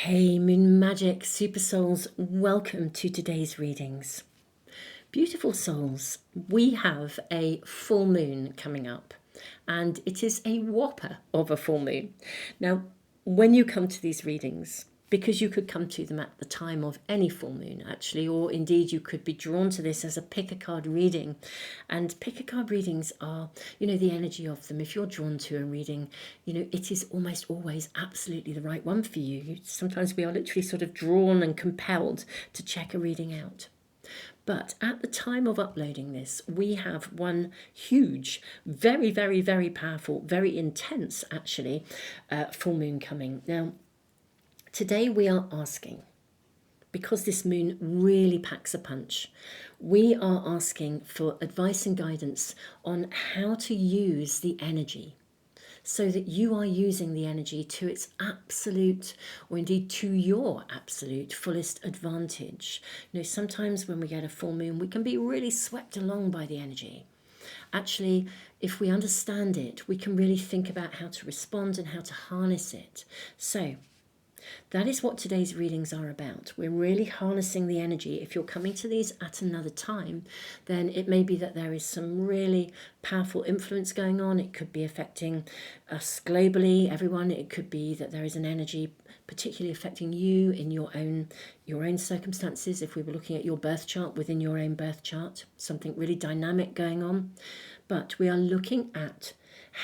Hey Moon Magic Super Souls, welcome to today's readings. Beautiful souls, we have a full moon coming up and it is a whopper of a full moon. Now, when you come to these readings, because you could come to them at the time of any full moon actually, or indeed you could be drawn to this as a pick a card reading. And pick a card readings are, the energy of them. If you're drawn to a reading, it is almost always absolutely the right one for you. Sometimes we are literally sort of drawn and compelled to check a reading out. But at the time of uploading this, we have one huge, very, very, very powerful, very intense actually, full moon coming. Now, today we are asking, because this moon really packs a punch, we are asking for advice and guidance on how to use the energy so that you are using the energy to its absolute, or indeed to your absolute fullest advantage. Sometimes when we get a full moon, we can be really swept along by the energy. Actually, if we understand it, we can really think about how to respond and how to harness it. So that is what today's readings are about. We're really harnessing the energy. If you're coming to these at another time, then it may be that there is some really powerful influence going on. It could be affecting us globally, everyone. It could be that there is an energy particularly affecting you in your own circumstances. If we were looking at your birth chart, within your own birth chart, something really dynamic going on. But we are looking at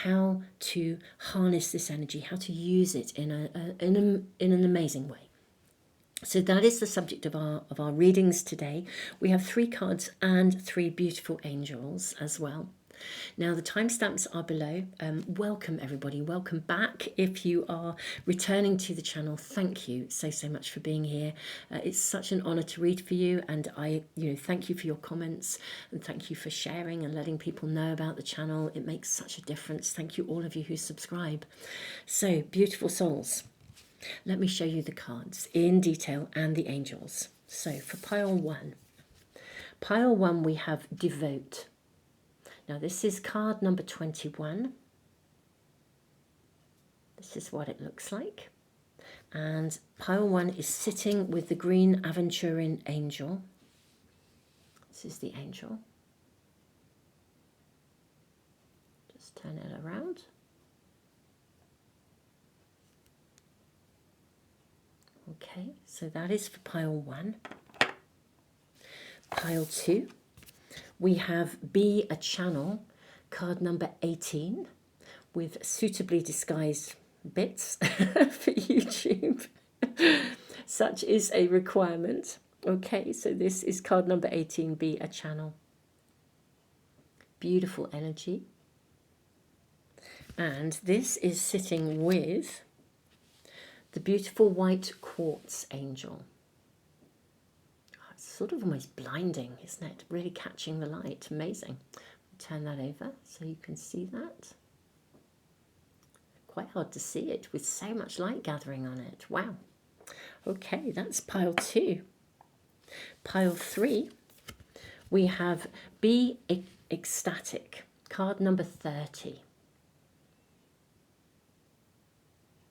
how to harness this energy, how to use it in an amazing way. So that is the subject of our readings today. We have 3 cards and 3 beautiful angels as well. Now the timestamps are below. Welcome everybody, welcome back. If you are returning to the channel, thank you so much for being here. It's such an honor to read for you, and I thank you for your comments and thank you for sharing and letting people know about the channel. It makes such a difference. Thank you all of you who subscribe. So beautiful souls, let me show you the cards in detail and the angels. So for pile 1 we have Devote. Now this is card number 21. This is what it looks like. And pile 1 is sitting with the green aventurine angel. This is the angel. Just turn it around. Okay, so that is for pile 1. Pile 2. We have Be a Channel, card number 18, with suitably disguised bits for YouTube. Such is a requirement. Okay, so this is card number 18, Be a Channel. Beautiful energy. And this is sitting with the beautiful white quartz angel. Sort of almost blinding, isn't it? Really catching the light. Amazing. Turn that over so you can see that. Quite hard to see it with so much light gathering on it. Wow. Okay, that's pile 2. Pile 3, we have Be Ecstatic, card number 30.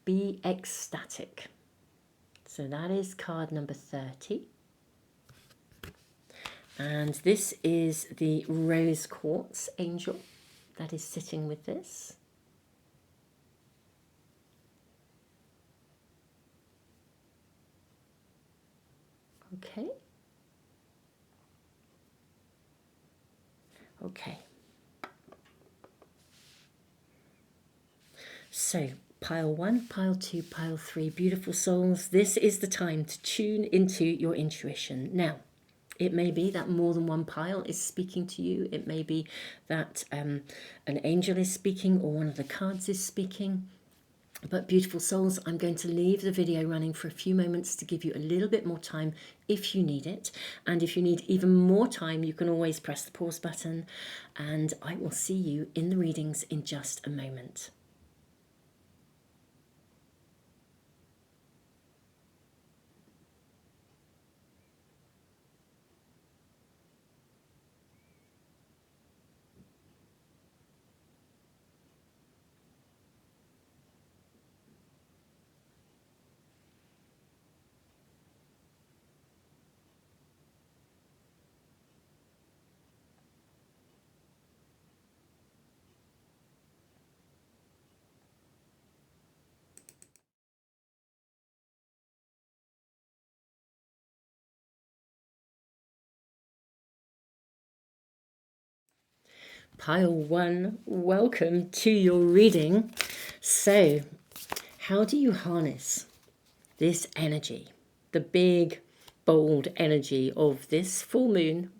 Be Ecstatic. So that is card number 30. And this is the rose quartz angel that is sitting with this. Okay. Okay. So pile 1, pile 2, pile 3, beautiful souls. This is the time to tune into your intuition. Now, it may be that more than one pile is speaking to you. It may be that an angel is speaking or one of the cards is speaking. But beautiful souls, I'm going to leave the video running for a few moments to give you a little bit more time if you need it. And if you need even more time, you can always press the pause button. And I will see you in the readings in just a moment. Pile 1, welcome to your reading. So, how do you harness this energy, the big, bold energy of this full moon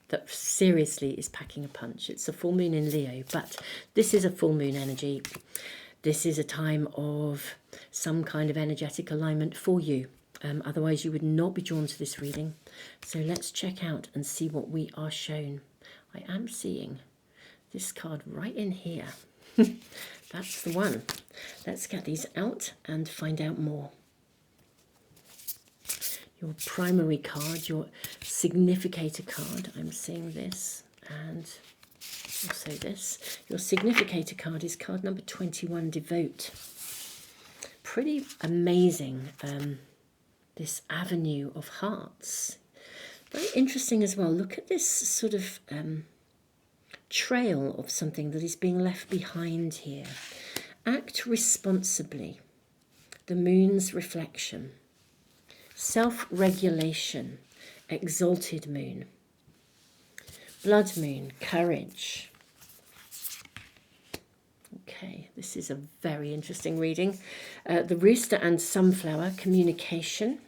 that seriously is packing a punch? It's a full moon in Leo, but this is a full moon energy. This is a time of some kind of energetic alignment for you. Otherwise, you would not be drawn to this reading. So let's check out and see what we are shown. I am seeing this card right in here. That's the one. Let's get these out and find out more. Your primary card, your significator card, I'm seeing this, and also this. Your significator card is card number 21, Devote. Pretty amazing, this avenue of hearts. Very interesting as well. Look at this sort of trail of something that is being left behind here. Act responsibly. The moon's reflection. Self-regulation. Exalted moon. Blood moon. Courage. Okay, this is a very interesting reading. The rooster and sunflower. Communication.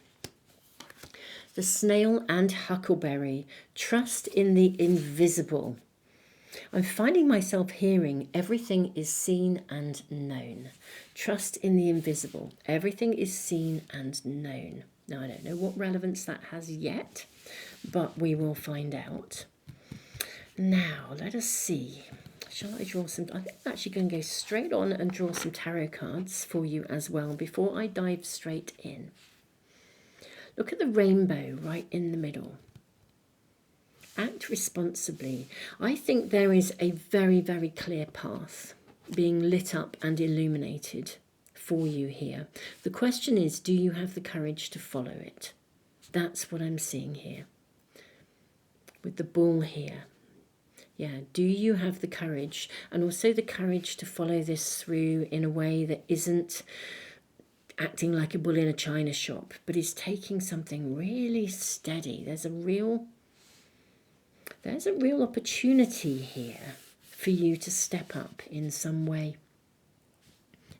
The snail and huckleberry. Trust in the invisible. I'm finding myself hearing everything is seen and known. Trust in the invisible. Everything is seen and known. Now, I don't know what relevance that has yet, but we will find out. Now, let us see. Shall I draw some? I think I'm actually going to go straight on and draw some tarot cards for you as well before I dive straight in. Look at the rainbow right in the middle. Act responsibly. I think there is a very, very clear path being lit up and illuminated for you here. The question is, do you have the courage to follow it? That's what I'm seeing here. With the bull here. Yeah, do you have the courage? And also the courage to follow this through in a way that isn't acting like a bull in a china shop, but is taking something really steady. There's a real opportunity here for you to step up in some way.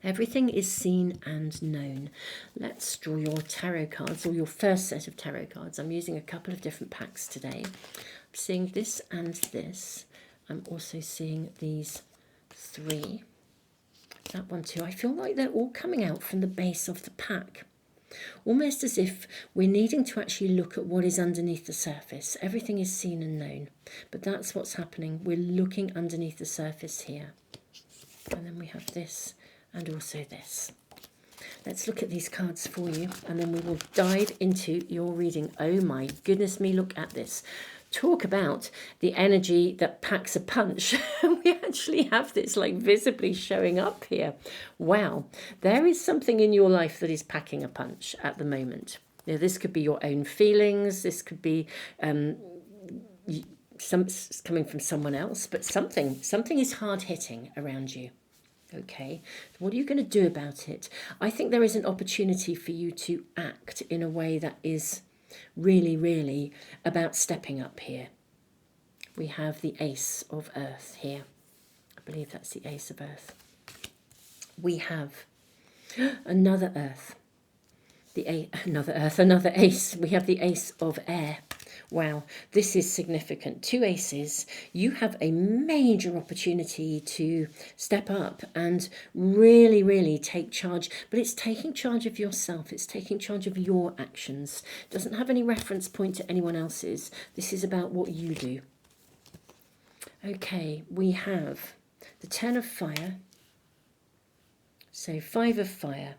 Everything is seen and known. Let's draw your tarot cards, or your first set of tarot cards. I'm using a couple of different packs today. I'm seeing this and this. I'm also seeing these three. That one too. I feel like they're all coming out from the base of the pack. Almost as if we're needing to actually look at what is underneath the surface. Everything is seen and known, but that's what's happening. We're looking underneath the surface here. And then we have this and also this. Let's look at these cards for you, and then we will dive into your reading. Oh my goodness me, look at this. Talk about the energy that packs a punch. We actually have this like visibly showing up here. Wow, there is something in your life that is packing a punch at the moment. Now, this could be your own feelings. This could be some coming from someone else, but something is hard hitting around you. Okay, what are you going to do about it? I think there is an opportunity for you to act in a way that is really, really about stepping up here. We have the Ace of Earth here. I believe that's the Ace of Earth. We have another Earth. Another Ace. We have the Ace of Air. Wow, this is significant. Two aces. You have a major opportunity to step up and really, really take charge. But it's taking charge of yourself. It's taking charge of your actions. It doesn't have any reference point to anyone else's. This is about what you do. Okay, we have the Ten of Fire. So 5 of Fire,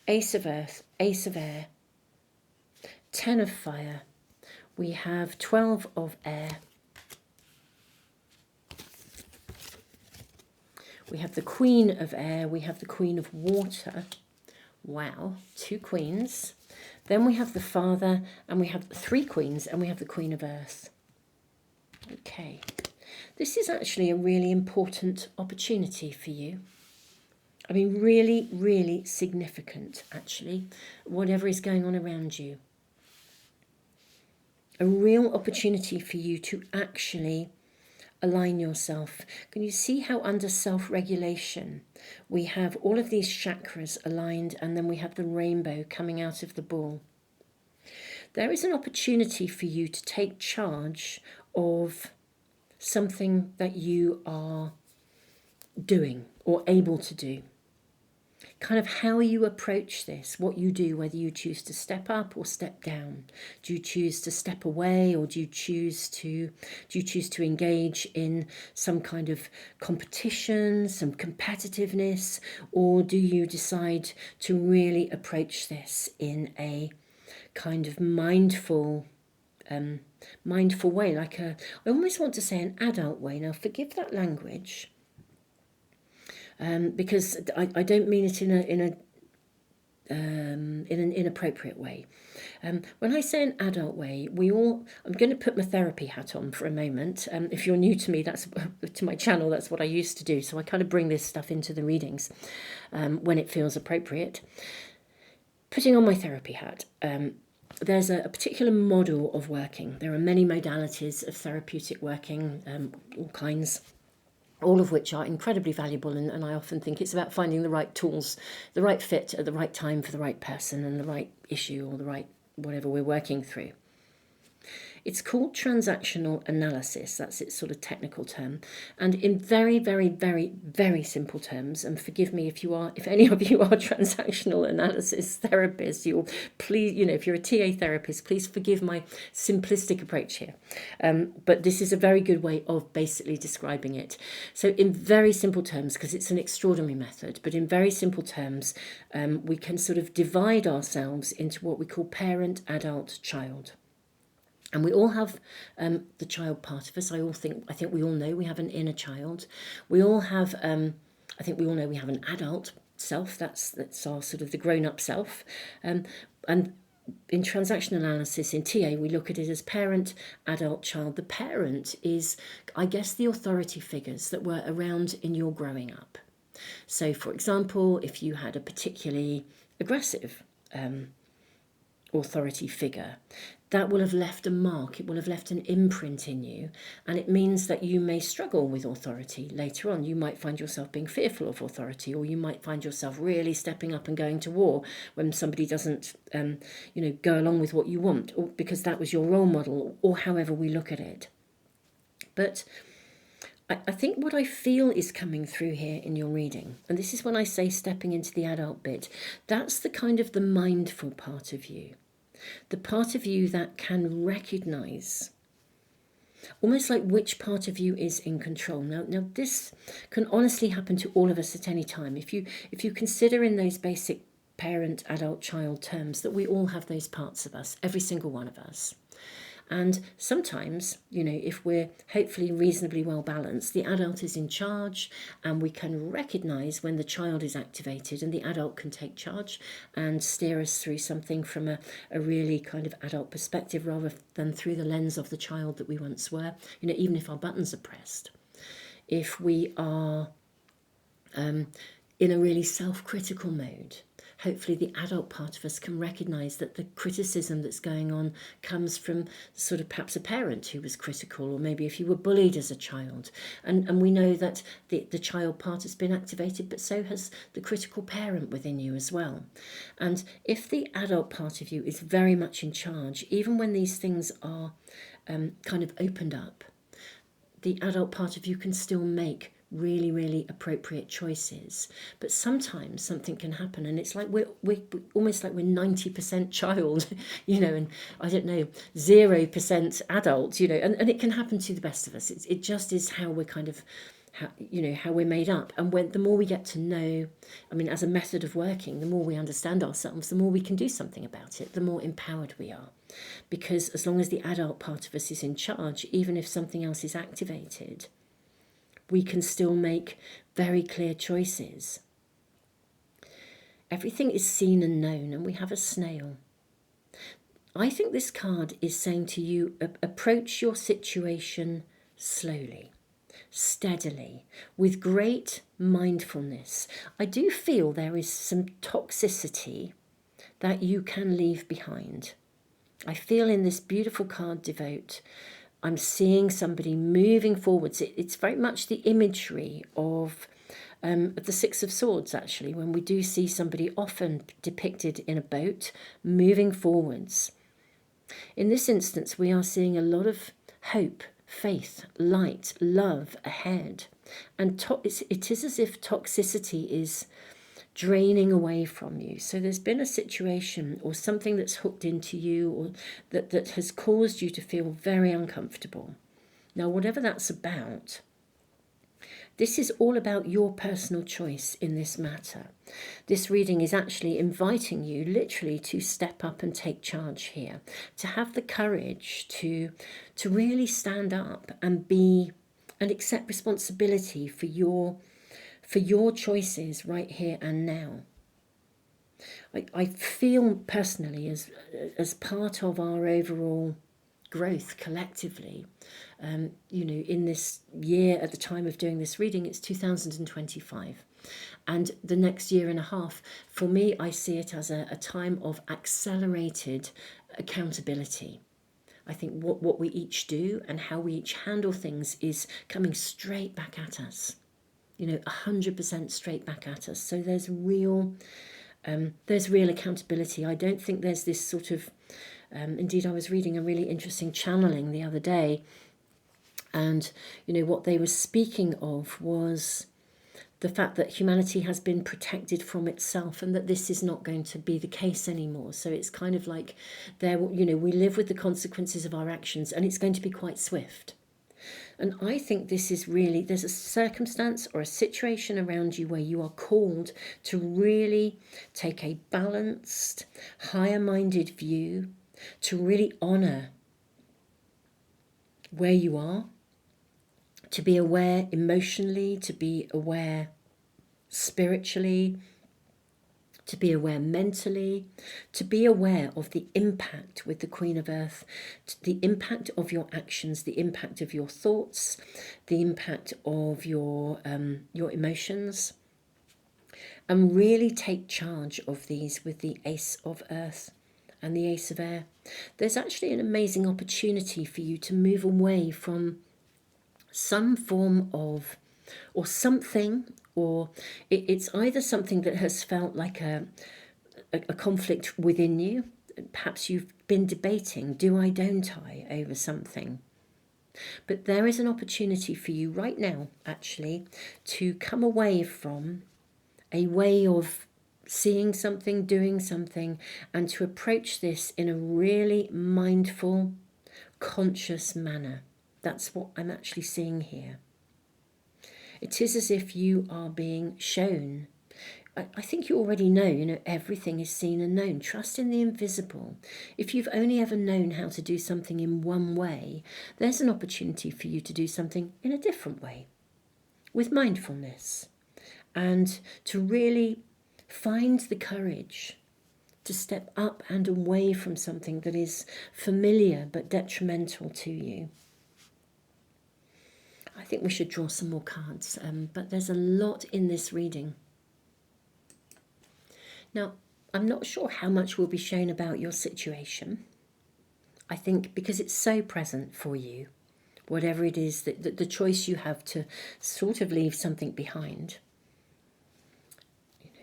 Ace of Earth, Ace of Air, 10 of Fire. We have 12 of Air. We have the Queen of Air. We have the Queen of Water. Wow, 2 queens. Then we have the Father, and we have 3 queens, and we have the Queen of Earth. Okay, this is actually a really important opportunity for you. I mean, really, really significant, actually, whatever is going on around you. A real opportunity for you to actually align yourself, can you see how under self-regulation we have all of these chakras aligned, and then we have the rainbow coming out of the ball? There is an opportunity for you to take charge of something that you are doing or able to do. Kind of how you approach this, what you do, whether you choose to step up or step down. Do you choose to step away, or do you choose to engage in some kind of competition, some competitiveness, or do you decide to really approach this in a kind of mindful way, like I almost want to say an adult way. Now, forgive that language, because I don't mean it in an inappropriate way. When I say an adult way, I'm going to put my therapy hat on for a moment. If you're new to me, that's to my channel, that's what I used to do. So I kind of bring this stuff into the readings when it feels appropriate. Putting on my therapy hat, there's a particular model of working. There are many modalities of therapeutic working, all kinds, all of which are incredibly valuable, and I often think it's about finding the right tools, the right fit at the right time for the right person and the right issue or the right whatever we're working through. It's called transactional analysis. That's its sort of technical term. And in very, very, very, very simple terms, and forgive me if any of you are transactional analysis therapists, you'll please, if you're a TA therapist, please forgive my simplistic approach here. But this is a very good way of basically describing it. So in very simple terms, because it's an extraordinary method, but in very simple terms, we can sort of divide ourselves into what we call parent, adult, child. And we all have the child part of us. I think we all know we have an inner child. We all have, I think we all know we have an adult self. That's our sort of the grown-up self. And in transactional analysis, in TA, we look at it as parent, adult, child. The parent is, I guess, the authority figures that were around in your growing up. So, for example, if you had a particularly aggressive authority figure, that will have left a mark, it will have left an imprint in you, and it means that you may struggle with authority later on. You might find yourself being fearful of authority, or you might find yourself really stepping up and going to war when somebody doesn't go along with what you want, or because that was your role model, or however we look at it. But I think what I feel is coming through here in your reading, and this is when I say stepping into the adult bit, that's the kind of the mindful part of you. The part of you that can recognise, almost like which part of you is in control. Now this can honestly happen to all of us at any time. If you consider in those basic parent, adult, child terms that we all have those parts of us, every single one of us. And sometimes, if we're hopefully reasonably well balanced, the adult is in charge, and we can recognise when the child is activated, and the adult can take charge and steer us through something from a really kind of adult perspective, rather than through the lens of the child that we once were, even if our buttons are pressed. If we are in a really self-critical mode, hopefully the adult part of us can recognise that the criticism that's going on comes from sort of perhaps a parent who was critical, or maybe if you were bullied as a child. And we know that the child part has been activated, but so has the critical parent within you as well. And if the adult part of you is very much in charge, even when these things are kind of opened up, the adult part of you can still make really, really appropriate choices. But sometimes something can happen, and it's like we're almost like we're 90% child, and I don't know, 0% adult, and it can happen to the best of us. It just is how we're kind of, how we're made up. And the more we get to know, as a method of working, the more we understand ourselves, the more we can do something about it, the more empowered we are. Because as long as the adult part of us is in charge, even if something else is activated, we can still make very clear choices. Everything is seen and known, and we have a snail. I think this card is saying to you, approach your situation slowly, steadily, with great mindfulness. I do feel there is some toxicity that you can leave behind. I feel in this beautiful card, Devote, I'm seeing somebody moving forwards. It's very much the imagery of the Six of Swords, actually, when we do see somebody often depicted in a boat moving forwards. In this instance, we are seeing a lot of hope, faith, light, love ahead. And it is as if toxicity is draining away from you. So there's been a situation or something that's hooked into you, or that has caused you to feel very uncomfortable. Now, whatever that's about, this is all about your personal choice in this matter. This reading is actually inviting you literally to step up and take charge here, to have the courage to really stand up and accept responsibility for your choices right here and now. I feel personally, as part of our overall growth collectively, in this year, at the time of doing this reading, it's 2025. And the next year and a half, for me, I see it as a time of accelerated accountability. I think what we each do and how we each handle things is coming straight back at us. 100% straight back at us. So there's real accountability. I don't think there's this sort of, indeed I was reading a really interesting channeling the other day, and what they were speaking of was the fact that humanity has been protected from itself, and that this is not going to be the case anymore. So it's kind of like we live with the consequences of our actions, and it's going to be quite swift. And I think this is really, there's a circumstance or a situation around you where you are called to really take a balanced, higher-minded view, to really honour where you are, to be aware emotionally, to be aware spiritually, to be aware mentally, to be aware of the impact with the Queen of Earth, the impact of your actions, the impact of your thoughts, the impact of your emotions, and really take charge of these with the Ace of Earth and the Ace of Air. There's actually an amazing opportunity for you to move away from some form of, or something, or it's either something that has felt like a conflict within you. Perhaps you've been debating, do I, don't I, over something. But there is an opportunity for you right now, actually, to come away from a way of seeing something, doing something, and to approach this in a really mindful, conscious manner. That's what I'm actually seeing here. It is as if you are being shown. I think you already know, everything is seen and known. Trust in the invisible. If you've only ever known how to do something in one way, there's an opportunity for you to do something in a different way, with mindfulness, and to really find the courage to step up and away from something that is familiar but detrimental to you. I think we should draw some more cards, but there's a lot in this reading. Now, I'm not sure how much will be shown about your situation. I think because it's so present for you, whatever it is, that the choice you have to sort of leave something behind.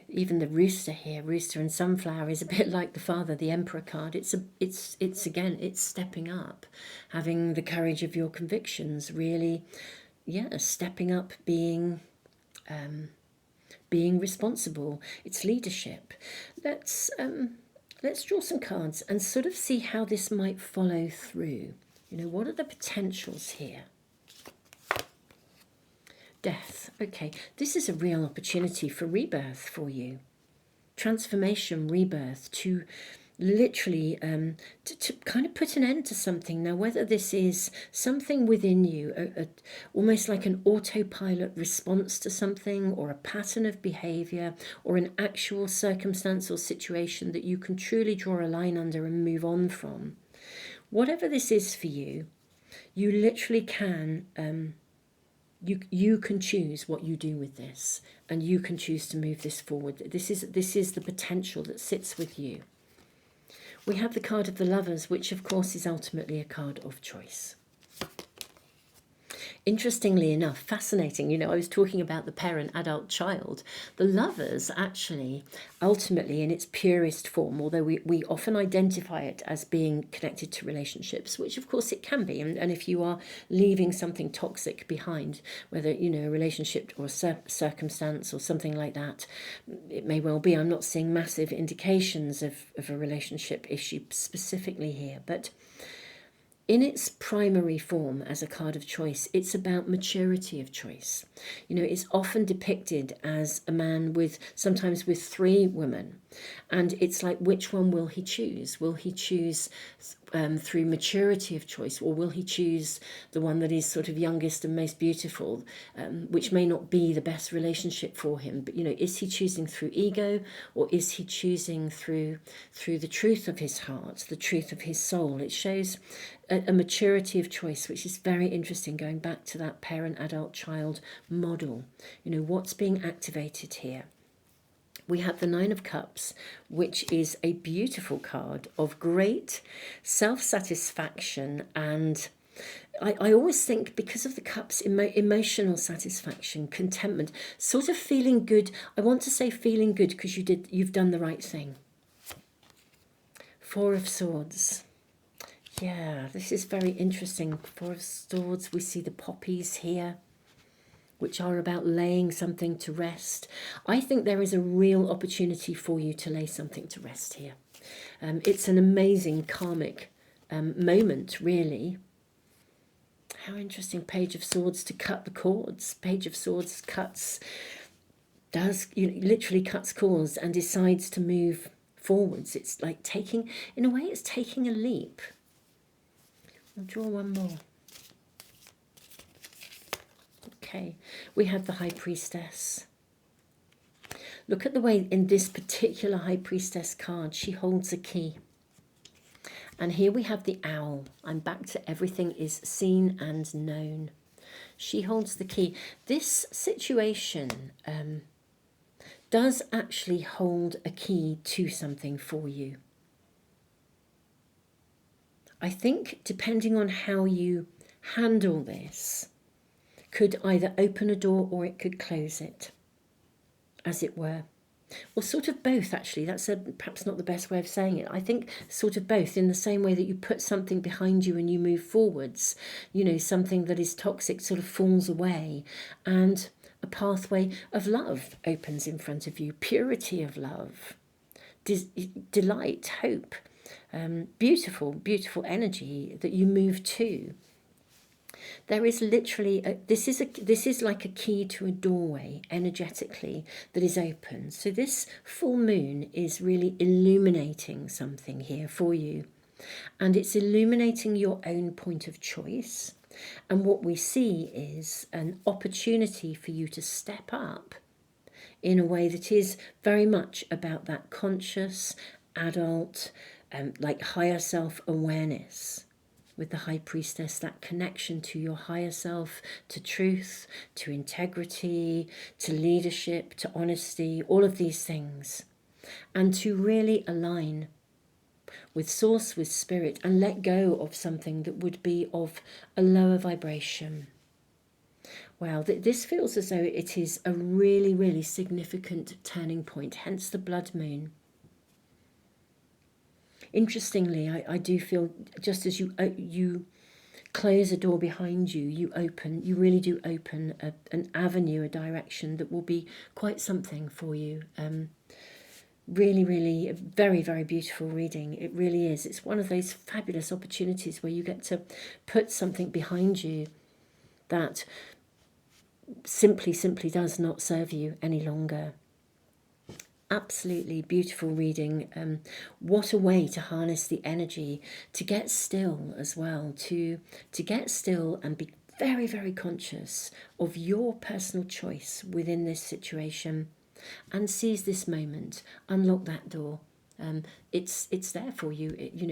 Even the rooster here, rooster and sunflower, is a bit like the Father, the Emperor card. It's again, it's stepping up, having the courage of your convictions, really, stepping up, being responsible. It's leadership. Let's draw some cards and sort of see how this might follow through. What are the potentials here? Death. Okay, this is a real opportunity for rebirth for you. Transformation, rebirth, to literally to kind of put an end to something. Now, whether this is something within you, almost like an autopilot response to something, or a pattern of behavior, or an actual circumstance or situation that you can truly draw a line under and move on from. Whatever this is for you, you literally can you can choose what you do with this, and you can choose to move this forward. This is the potential that sits with you. We have the card of the Lovers, which of course is ultimately a card of choice. Interestingly enough, fascinating, I was talking about the parent, adult, child. The lovers actually, ultimately, in its purest form, although we often identify it as being connected to relationships, which of course it can be. And if you are leaving something toxic behind, whether, a relationship or a circumstance or something like that, it may well be. I'm not seeing massive indications of a relationship issue specifically here, but in its primary form as a card of choice, it's about maturity of choice. It's often depicted as a man sometimes with three women. And it's like, which one will he choose? Will he choose through maturity of choice, or will he choose the one that is sort of youngest and most beautiful, which may not be the best relationship for him? But is he choosing through ego, or is he choosing through the truth of his heart, the truth of his soul? It shows a maturity of choice, which is very interesting, going back to that parent, adult, child model. What's being activated here? We have the Nine of Cups, which is a beautiful card of great self-satisfaction. And I always think, because of the cups, emotional satisfaction, contentment, sort of feeling good. I want to say feeling good because you've done the right thing. Four of Swords. Yeah, this is very interesting. Four of Swords, we see the poppies here, which are about laying something to rest. I think there is a real opportunity for you to lay something to rest here. It's an amazing karmic moment, really. How interesting. Page of Swords to cut the cords. Page of Swords literally cuts cords and decides to move forwards. It's like in a way, it's taking a leap. I'll draw one more. Okay, we have the High Priestess. Look at the way in this particular High Priestess card, she holds a key. And here we have the Owl. I'm back to everything is seen and known. She holds the key. This situation does actually hold a key to something for you. I think depending on how you handle this, could either open a door or it could close it, as it were. Or sort of both, actually. That's perhaps not the best way of saying it. I think sort of both, in the same way that you put something behind you and you move forwards. Something that is toxic sort of falls away, and a pathway of love opens in front of you. Purity of love, delight, hope, beautiful, beautiful energy that you move to. There is literally this is like a key to a doorway energetically that is open. So this full moon is really illuminating something here for you, and it's illuminating your own point of choice. And what we see is an opportunity for you to step up in a way that is very much about that conscious adult, like higher self awareness. With the High Priestess, that connection to your higher self, to truth, to integrity, to leadership, to honesty, all of these things. And to really align with Source, with Spirit, and let go of something that would be of a lower vibration. Wow, this feels as though it is a really, really significant turning point, hence the blood moon. Interestingly, I do feel just as you close a door behind you, you really do open an avenue, a direction that will be quite something for you. Really, really a very, very beautiful reading. It really is. It's one of those fabulous opportunities where you get to put something behind you that simply does not serve you any longer. Absolutely beautiful reading. What a way to harness the energy, to get still as well, to get still and be very, very conscious of your personal choice within this situation, and seize this moment, unlock that door. It's there for you.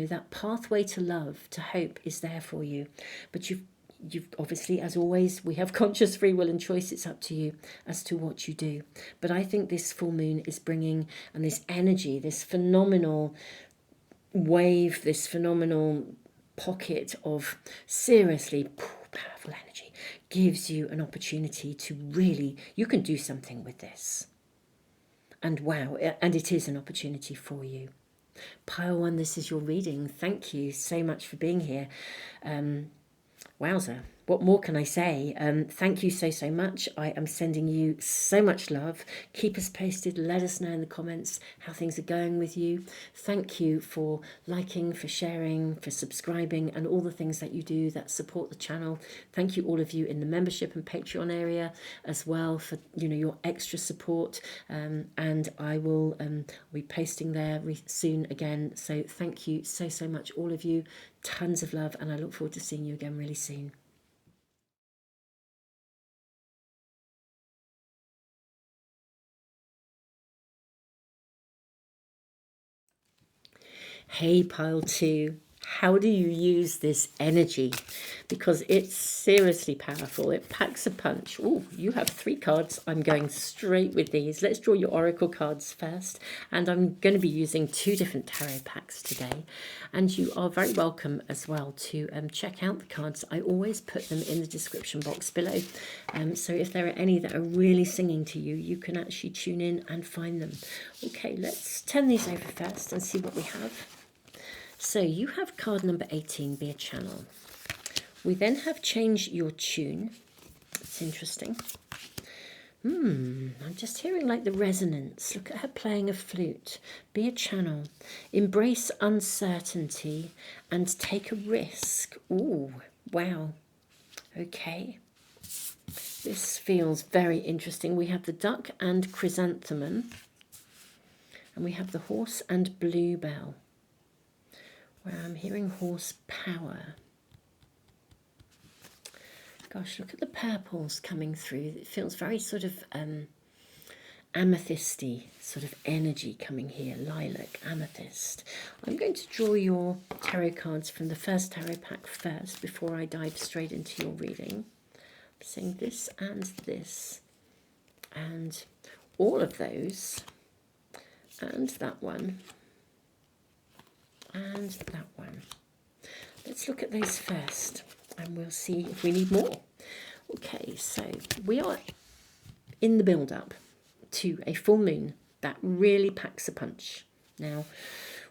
That pathway to love, to hope is there for you, but you've obviously, as always, we have conscious free will and choice. It's up to you as to what you do. But I think this full moon is bringing, and this energy, this phenomenal wave, this phenomenal pocket of seriously powerful powerful energy, gives you an opportunity to really, you can do something with this. And wow, and it is an opportunity for you. Pile 1, this is your reading. Thank you so much for being here. Wowza, what more can I say? Thank you so much. I am sending you so much love. Keep us posted. Let us know in the comments how things are going with you. Thank you for liking, for sharing, for subscribing, and all the things that you do that support the channel. Thank you all of you in the membership and Patreon area as well for your extra support. And I will be posting there soon again. So thank you so much, all of you. Tons of love, and I look forward to seeing you again really soon. Hey, pile 2. How do you use this energy? Because it's seriously powerful. It packs a punch. Oh, you have 3 cards. I'm going straight with these. Let's draw your oracle cards first. And I'm going to be using 2 different tarot packs today. And you are very welcome as well to check out the cards. I always put them in the description box below. So if there are any that are really singing to you, you can actually tune in and find them. Okay, let's turn these over first and see what we have. So you have card number 18, be a channel. We then have change your tune. It's interesting. I'm just hearing like the resonance. Look at her playing a flute. Be a channel. Embrace uncertainty and take a risk. Ooh, wow. Okay. This feels very interesting. We have the duck and chrysanthemum. And we have the horse and bluebell. Where I'm hearing horsepower. Gosh, look at the purples coming through. It feels very sort of amethysty sort of energy coming here. Lilac, amethyst. I'm going to draw your tarot cards from the first tarot pack first before I dive straight into your reading. I'm saying this and this. And all of those. And that one. And that one. Let's look at those first and we'll see if we need more. Okay, so we are in the build-up to a full moon that really packs a punch. Now,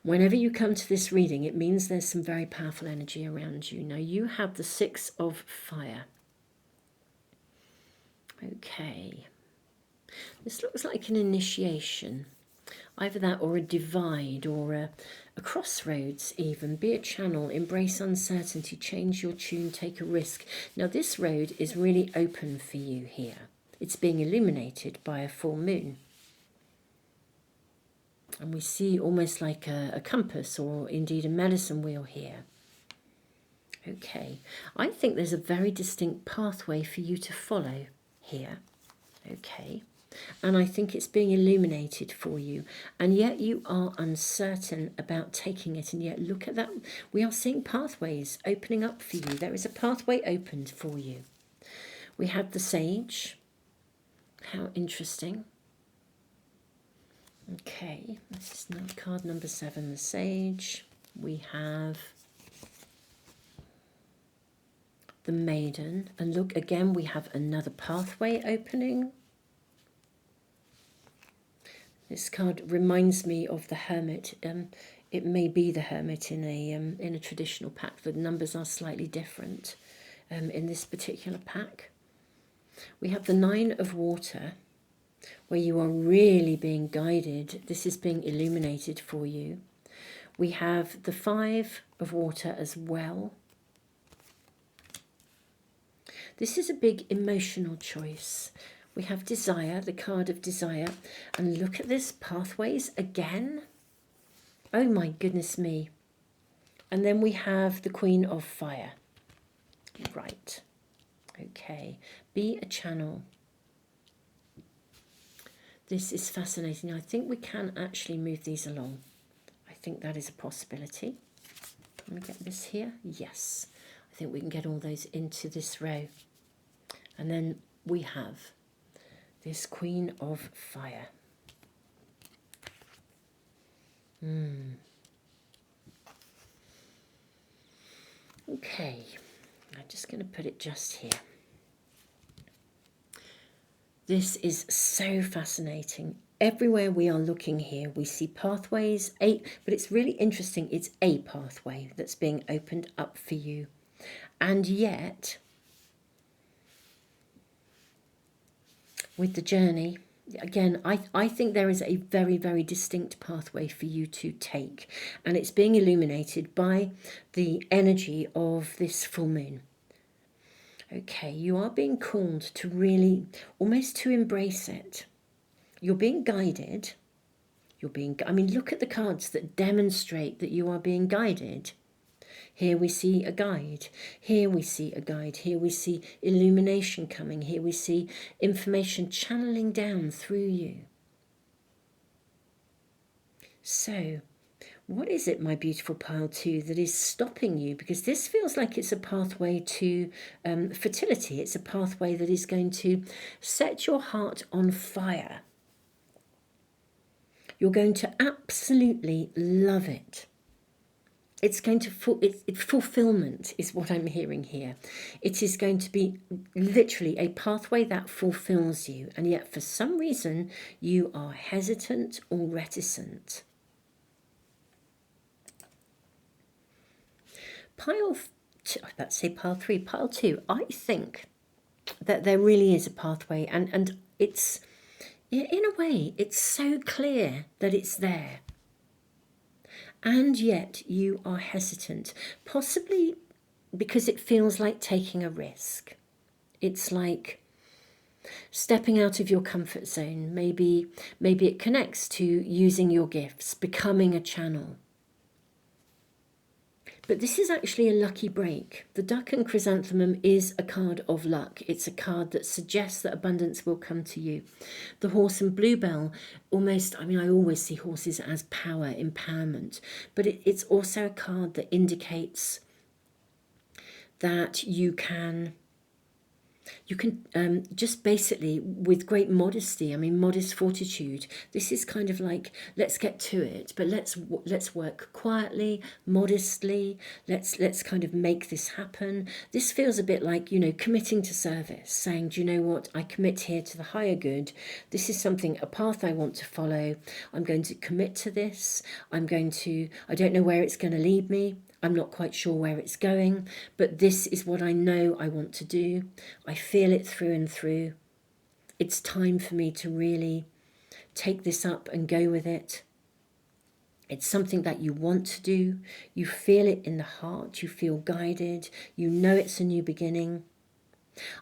whenever you come to this reading, it means there's some very powerful energy around you. Now, you have the 6 of fire. Okay. This looks like an initiation. Either that or a divide or a crossroads even. Be a channel, embrace uncertainty, change your tune, take a risk. Now this road is really open for you here. It's being illuminated by a full moon. And we see almost like a compass or indeed a medicine wheel here. Okay, I think there's a very distinct pathway for you to follow here. Okay. And I think it's being illuminated for you. And yet you are uncertain about taking it. And yet look at that. We are seeing pathways opening up for you. There is a pathway opened for you. We have the sage. How interesting. Okay. This is card number 7, the sage. We have the maiden. And look, again, we have another pathway opening. This card reminds me of the hermit. It may be the hermit in a traditional pack. The numbers are slightly different in this particular pack. We have the 9 of water, where you are really being guided. This is being illuminated for you. We have the 5 of water as well. This is a big emotional choice. We have desire, the card of desire. And look at this, pathways again. Oh my goodness me. And then we have the Queen of Fire. Right. Okay. Be a channel. This is fascinating. I think we can actually move these along. I think that is a possibility. Let me get this here. Yes. I think we can get all those into this row. And then we have this Queen of Fire. Okay. I'm just going to put it just here. This is so fascinating. Everywhere we are looking here, we see pathways, but it's really interesting. It's a pathway that's being opened up for you. And yet, with the journey, again, I think there is a very, very distinct pathway for you to take. And it's being illuminated by the energy of this full moon. Okay, you are being called to really, almost to embrace it. You're being guided. I mean, look at the cards that demonstrate that you are being guided. Here we see a guide. Here we see a guide. Here we see illumination coming. Here we see information channeling down through you. So, what is it, my beautiful pile 2, that is stopping you? Because this feels like it's a pathway to fertility. It's a pathway that is going to set your heart on fire. You're going to absolutely love it. It's going to fulfillment is what I'm hearing here. It is going to be literally a pathway that fulfills you, and yet for some reason you are hesitant or reticent. Pile 3, pile 2, I think that there really is a pathway, and it's, in a way, it's so clear that it's there. And yet you are hesitant, possibly because it feels like taking a risk. It's like stepping out of your comfort zone. Maybe it connects to using your gifts, becoming a channel. But this is actually a lucky break. The Duck and Chrysanthemum is a card of luck. It's a card that suggests that abundance will come to you. The Horse and Bluebell, almost, I mean, I always see horses as power, empowerment. But it's also a card that indicates that you can just basically, with great modesty, I mean, modest fortitude, this is kind of like, let's get to it, but let's work quietly, modestly, let's kind of make this happen. This feels a bit like, you know, committing to service, saying, do you know what, I commit here to the higher good. This is something, a path I want to follow. I'm going to commit to this. I don't know where it's going to lead me. I'm not quite sure where it's going, but this is what I know I want to do. I feel it through and through. It's time for me to really take this up and go with it. It's something that you want to do. You feel it in the heart. You feel guided. You know it's a new beginning.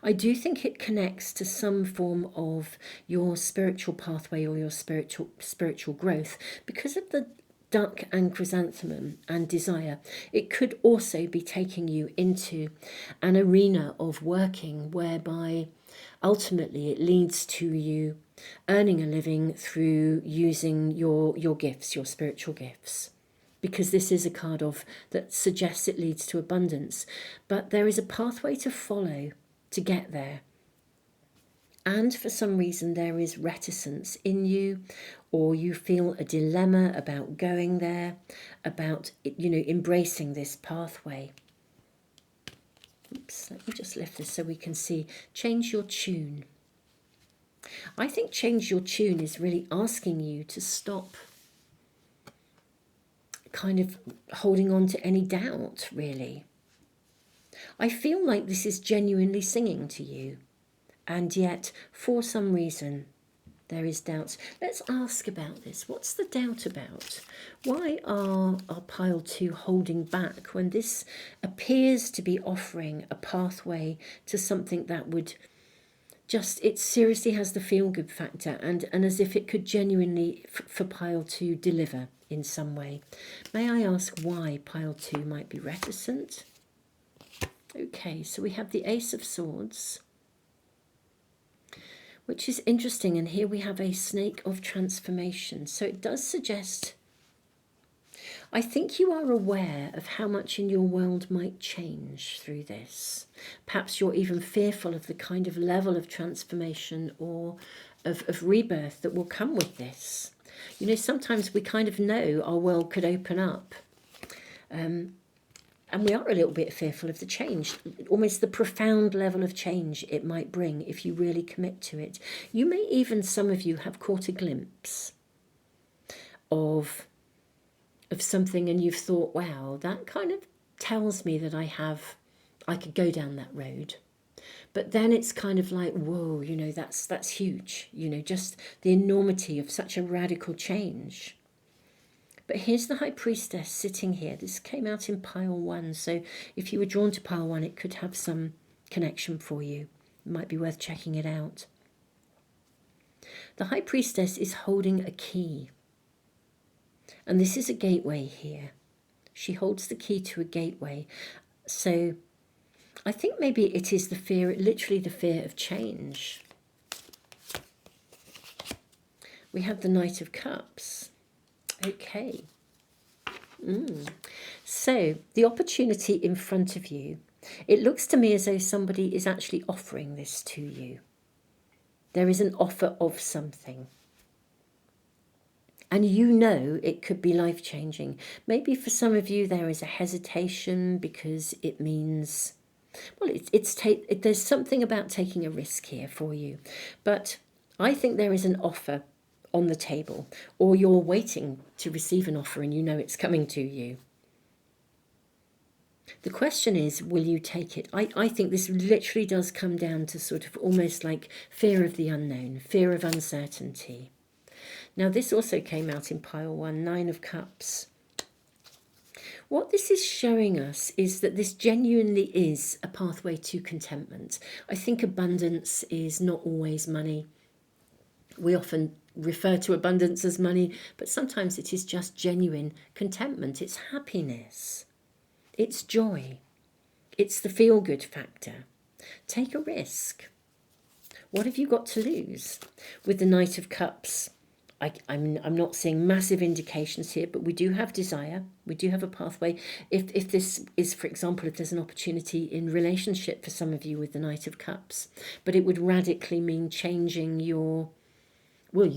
I do think it connects to some form of your spiritual pathway or your spiritual growth because of the Duck and Chrysanthemum and desire. It could also be taking you into an arena of working whereby ultimately it leads to you earning a living through using your gifts, your spiritual gifts. Because this is a card that suggests it leads to abundance. But there is a pathway to follow to get there. And for some reason there is reticence in you, or you feel a dilemma about going there, about, you know, embracing this pathway. Oops, let me just lift this so we can see. Change your tune. I think change your tune is really asking you to stop kind of holding on to any doubt, really. I feel like this is genuinely singing to you. And yet, for some reason, there is doubts. Let's ask about this. What's the doubt about? Why are pile 2 holding back when this appears to be offering a pathway to something that would just, it seriously has the feel-good factor and as if it could genuinely, for pile 2, deliver in some way. May I ask why pile 2 might be reticent? Okay, so we have the Ace of Swords, which is interesting, and here we have a snake of transformation. So it does suggest, I think you are aware of how much in your world might change through this. Perhaps you're even fearful of the kind of level of transformation or of rebirth that will come with this. You know, sometimes we kind of know our world could open up. And And we are a little bit fearful of the change, almost the profound level of change it might bring if you really commit to it. You may even, some of you, have caught a glimpse of something and you've thought, wow, that kind of tells me that I could go down that road. But then it's kind of like, whoa, that's huge, just the enormity of such a radical change. But here's the High Priestess sitting here. This came out in pile 1. So if you were drawn to pile 1, it could have some connection for you. It might be worth checking it out. The High Priestess is holding a key. And this is a gateway here. She holds the key to a gateway. So I think maybe it is literally the fear of change. We have the Knight of Cups. Okay. So the opportunity in front of you, it looks to me as though somebody is actually offering this to you. There is an offer of something. And it could be life-changing. Maybe for some of you there is a hesitation because it means, well, there's something about taking a risk here for you. But I think there is an offer on the table, or you're waiting to receive an offer and it's coming to you. The question is, will you take it? I think this literally does come down to sort of almost like fear of the unknown, fear of uncertainty. Now this also came out in pile 1, 9 of Cups. What this is showing us is that this genuinely is a pathway to contentment. I think abundance is not always money. We often refer to abundance as money, but sometimes it is just genuine contentment. It's happiness. It's joy. It's the feel-good factor. Take a risk. What have you got to lose? With the Knight of Cups, I'm not seeing massive indications here, but we do have desire. We do have a pathway. If this is, for example, if there's an opportunity in relationship for some of you with the Knight of Cups, but it would radically mean changing you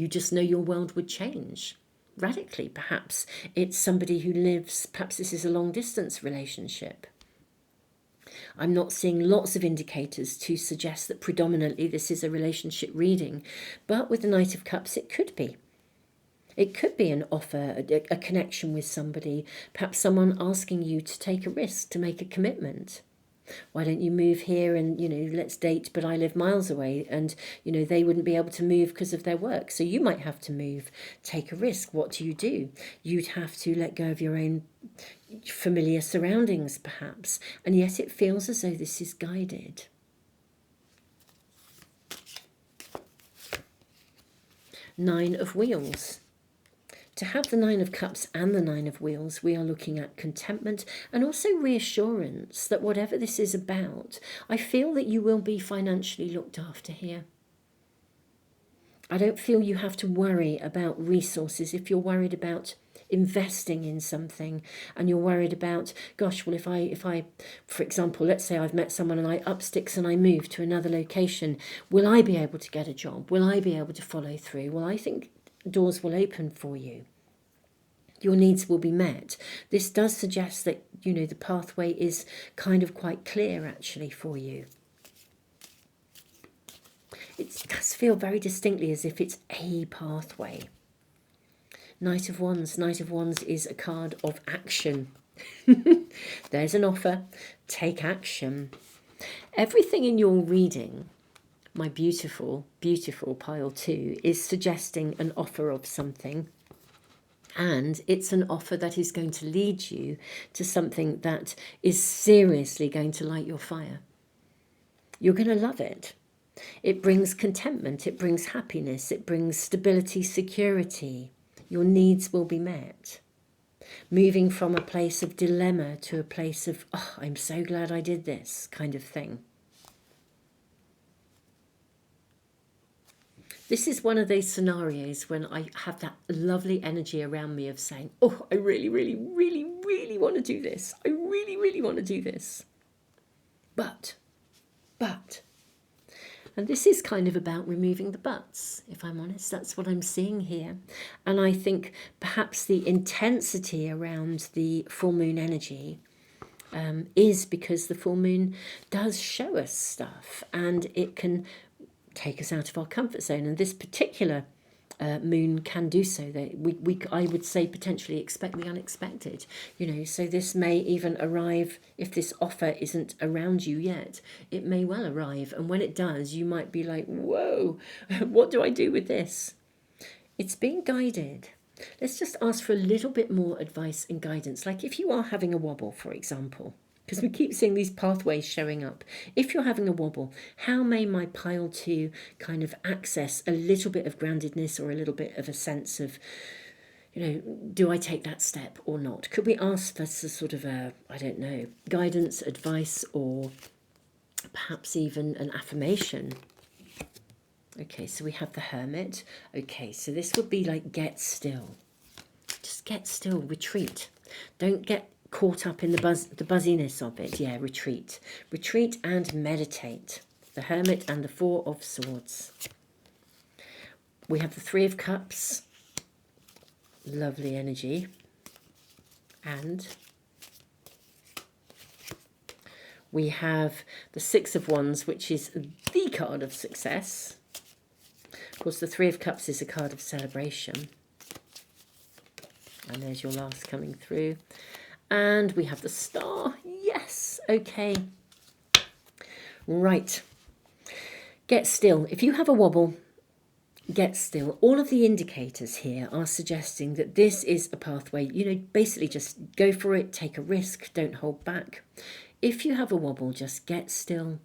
just know your world would change radically. Perhaps it's somebody who lives, perhaps this is a long distance relationship. I'm not seeing lots of indicators to suggest that predominantly this is a relationship reading, but with the Knight of Cups it could be. It could be an offer, a connection with somebody, perhaps someone asking you to take a risk, to make a commitment. Why don't you move here and, let's date, but I live miles away, and, they wouldn't be able to move because of their work. So you might have to move, take a risk. What do? You'd have to let go of your own familiar surroundings, perhaps. And yet it feels as though this is guided. Nine of Wheels. To have the Nine of Cups and the Nine of Wheels, we are looking at contentment and also reassurance that whatever this is about, I feel that you will be financially looked after here. I don't feel you have to worry about resources. If you're worried about investing in something and you're worried about, gosh, well, if I, for example, let's say I've met someone and I up sticks and I move to another location, will I be able to get a job? Will I be able to follow through? Well, I think doors will open for you. Your needs will be met. This does suggest that, the pathway is kind of quite clear actually for you. It does feel very distinctly as if it's a pathway. Knight of Wands. Knight of Wands is a card of action. There's an offer. Take action. Everything in your reading, my beautiful, beautiful pile 2, is suggesting an offer of something. And it's an offer that is going to lead you to something that is seriously going to light your fire. You're going to love it. It brings contentment. It brings happiness. It brings stability, security. Your needs will be met. Moving from a place of dilemma to a place of, oh, I'm so glad I did this kind of thing. This is one of those scenarios when I have that lovely energy around me of saying, oh, I really, really, really, really want to do this. I really, really want to do this. But, and this is kind of about removing the buts, if I'm honest. That's what I'm seeing here. And I think perhaps the intensity around the full moon energy is because the full moon does show us stuff, and it can take us out of our comfort zone. And this particular moon can do so. That we I would say potentially expect the unexpected. So this may even arrive if this offer isn't around you yet. It may well arrive, and when it does, you might be like, "Whoa, what do I do with this?" It's being guided. Let's just ask for a little bit more advice and guidance. Like if you are having a wobble, for example, because we keep seeing these pathways showing up. If you're having a wobble, how may my pile 2 kind of access a little bit of groundedness or a little bit of a sense of, do I take that step or not? Could we ask for sort of I don't know, guidance, advice, or perhaps even an affirmation? Okay, so we have the Hermit. Okay, so this would be like get still. Just get still, retreat. Don't get caught up in the buzziness of it. Yeah, retreat. Retreat and meditate. The Hermit and the Four of Swords. We have the Three of Cups. Lovely energy. And we have the Six of Wands, which is the card of success. Of course, the Three of Cups is a card of celebration. And there's your last coming through. And we have the Star. Yes. Okay. Right. Get still. If you have a wobble, get still. All of the indicators here are suggesting that this is a pathway. Basically just go for it. Take a risk. Don't hold back. If you have a wobble, just get still.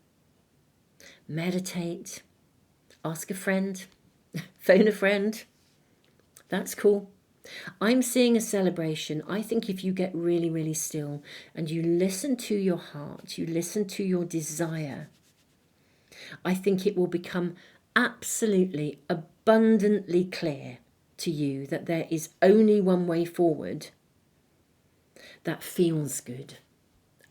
Meditate. Ask a friend. Phone a friend. That's cool. I'm seeing a celebration. I think if you get really, really still and you listen to your heart, you listen to your desire, I think it will become absolutely abundantly clear to you that there is only one way forward that feels good.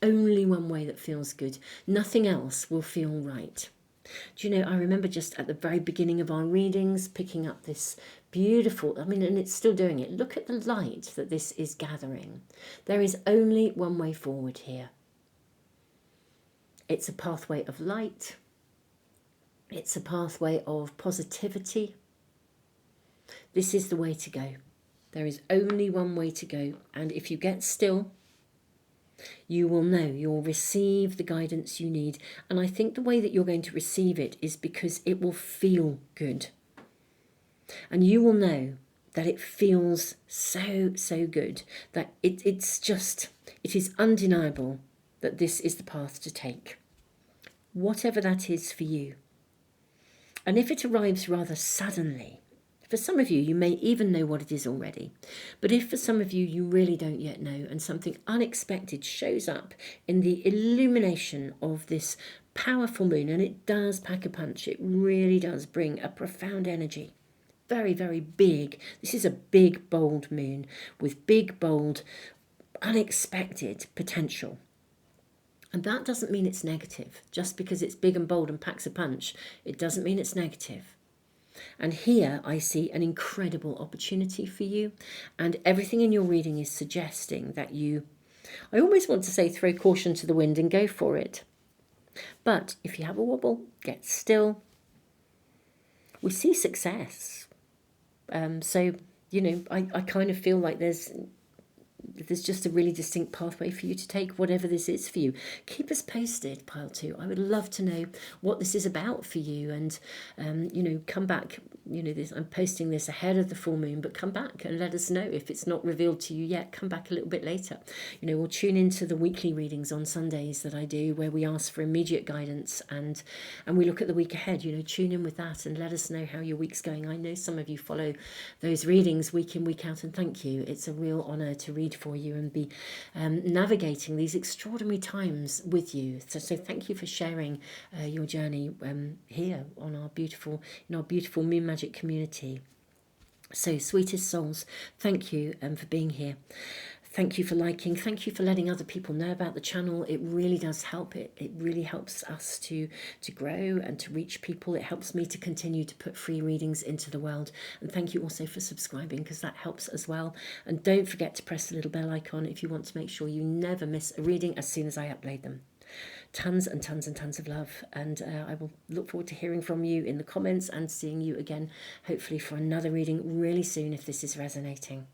Only one way that feels good. Nothing else will feel right. Do you know, I remember just at the very beginning of our readings picking up this beautiful, and it's still doing it. Look at the light that this is gathering. There is only one way forward here. It's a pathway of light. It's a pathway of positivity. This is the way to go. There is only one way to go. And if you get still, you will know, you'll receive the guidance you need. And I think the way that you're going to receive it is because it will feel good. And you will know that it feels so, so good, that it is undeniable that this is the path to take. Whatever that is for you. And if it arrives rather suddenly, for some of you, you may even know what it is already. But if for some of you, you really don't yet know, and something unexpected shows up in the illumination of this powerful moon, and it does pack a punch, it really does bring a profound energy. Very, very big. This is a big, bold moon with big, bold, unexpected potential. And that doesn't mean it's negative. Just because it's big and bold and packs a punch, it doesn't mean it's negative. And here I see an incredible opportunity for you. And everything in your reading is suggesting that I almost want to say throw caution to the wind and go for it. But if you have a wobble, get still. We see success. So, I kind of feel like there's just a really distinct pathway for you to take, whatever this is for you. Keep us posted, Pile 2. I would love to know what this is about for you. And, come back. I'm posting this ahead of the full moon, but come back and let us know if it's not revealed to you yet. Come back a little bit later. We'll tune into the weekly readings on Sundays that I do, where we ask for immediate guidance and we look at the week ahead. Tune in with that and let us know how your week's going. I know some of you follow those readings week in, week out, and thank you. It's a real honour to read for you and be navigating these extraordinary times with you. So thank you for sharing your journey here on our beautiful Moon Magic community. So, sweetest souls, thank you for being here. Thank you for liking. Thank you for letting other people know about the channel. It really does help. It really helps us to grow and to reach people. It helps me to continue to put free readings into the world. And thank you also for subscribing, because that helps as well. And don't forget to press the little bell icon if you want to make sure you never miss a reading as soon as I upload them. Tons and tons and tons of love, and I will look forward to hearing from you in the comments and seeing you again, hopefully for another reading really soon if this is resonating.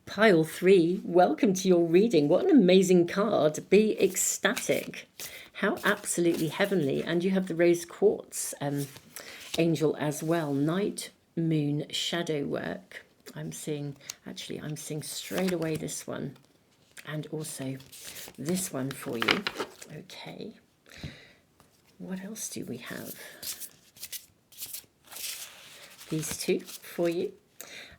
Pile 3, welcome to your reading. What an amazing card. Be ecstatic. How absolutely heavenly. And you have the rose quartz angel as well. Night, moon, shadow work. I'm seeing straight away this one. And also this one for you. Okay. What else do we have? These two for you.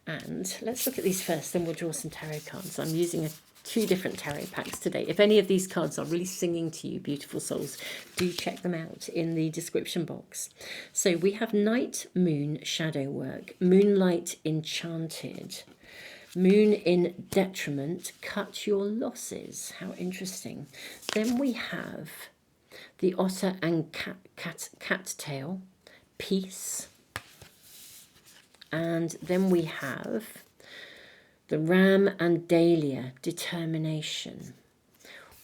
And let's look at these first, then we'll draw some tarot cards. I'm using two different tarot packs today. If any of these cards are really singing to you, beautiful souls, do check them out in the description box. So we have Night, Moon, Shadow Work, Moonlight, Enchanted, Moon in Detriment, Cut Your Losses. How interesting. Then we have the Otter and Cat Tail, Peace. And then we have the Ram and Dahlia, Determination.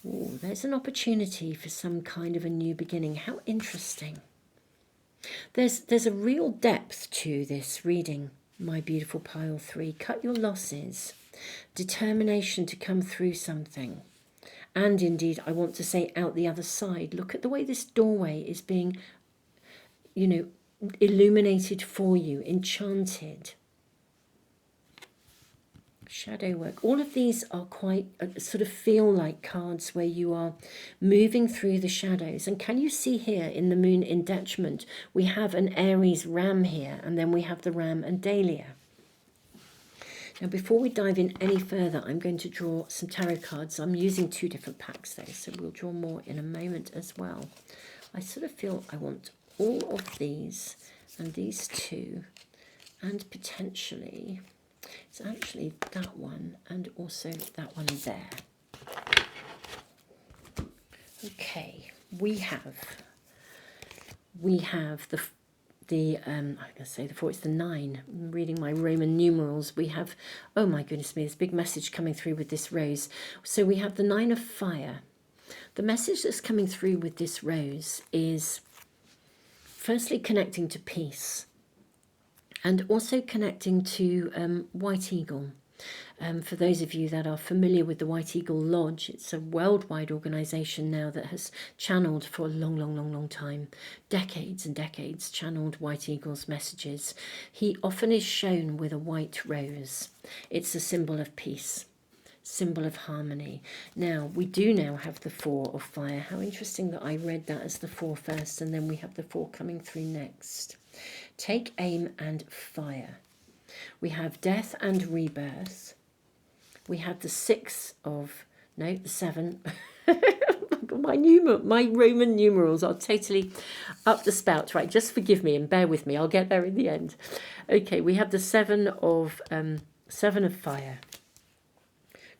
Ooh, there's an opportunity for some kind of a new beginning. How interesting. There's a real depth to this reading, my beautiful pile 3. Cut your losses. Determination to come through something. And indeed, I want to say out the other side. Look at the way this doorway is being, illuminated for you, enchanted. Shadow work. All of these are quite sort of feel like cards where you are moving through the shadows. And can you see here in the Moon in Detriment, we have an Aries Ram here, and then we have the Ram and Dahlia. Now, before we dive in any further, I'm going to draw some tarot cards. I'm using two different packs though, so we'll draw more in a moment as well. I sort of feel I want all of these and these two, and potentially it's actually that one and also that one there. Okay, we have I'm going to say the 4, it's the 9. I'm reading my Roman numerals. We have, oh my goodness me, there's a big message coming through with this rose. So we have the 9 of fire. The message that's coming through with this rose is firstly connecting to peace, and also connecting to White Eagle. For those of you that are familiar with the White Eagle Lodge, it's a worldwide organisation now that has channeled for a long time, decades and decades, channeled White Eagle's messages. He often is shown with a white rose. It's a symbol of peace, symbol of harmony. Now, we do now have the 4 of fire. How interesting that I read that as the 4 first, and then we have the 4 coming through next. Take aim and fire. We have death and rebirth. We have the 7. My Roman numerals are totally up the spout. Right, just forgive me and bear with me. I'll get there in the end. Okay, we have the 7 of fire.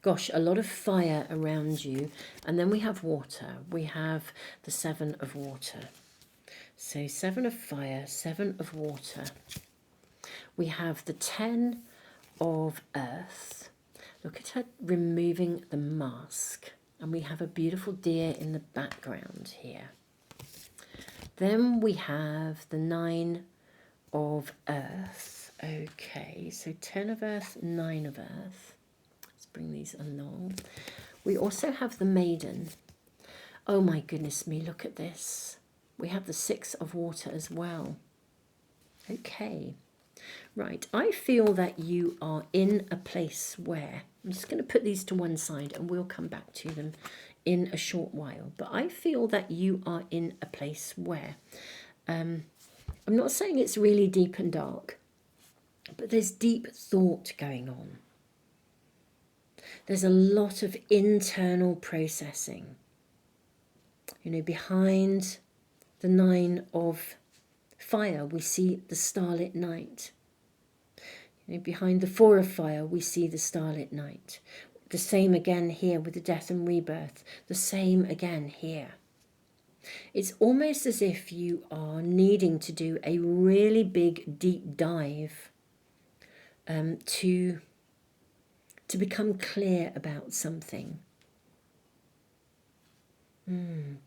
Gosh, a lot of fire around you. And then we have water. We have the 7 of water. So 7 of fire, 7 of water. We have the 10 of earth. Look at her removing the mask. And we have a beautiful deer in the background here. Then we have the 9 of earth. Okay, so 10 of earth, 9 of earth. Let's bring these along. We also have the maiden. Oh my goodness me, look at this. We have the 6 of water as well. Okay. Right, I feel that you are in a place where, I'm just going to put these to one side and we'll come back to them in a short while. But I feel that you are in a place where, I'm not saying it's really deep and dark, but there's deep thought going on. There's a lot of internal processing, behind The 9 of fire, we see the starlit night. Behind the 4 of fire, we see the starlit night. The same again here with the death and rebirth. The same again here. It's almost as if you are needing to do a really big deep dive to become clear about something.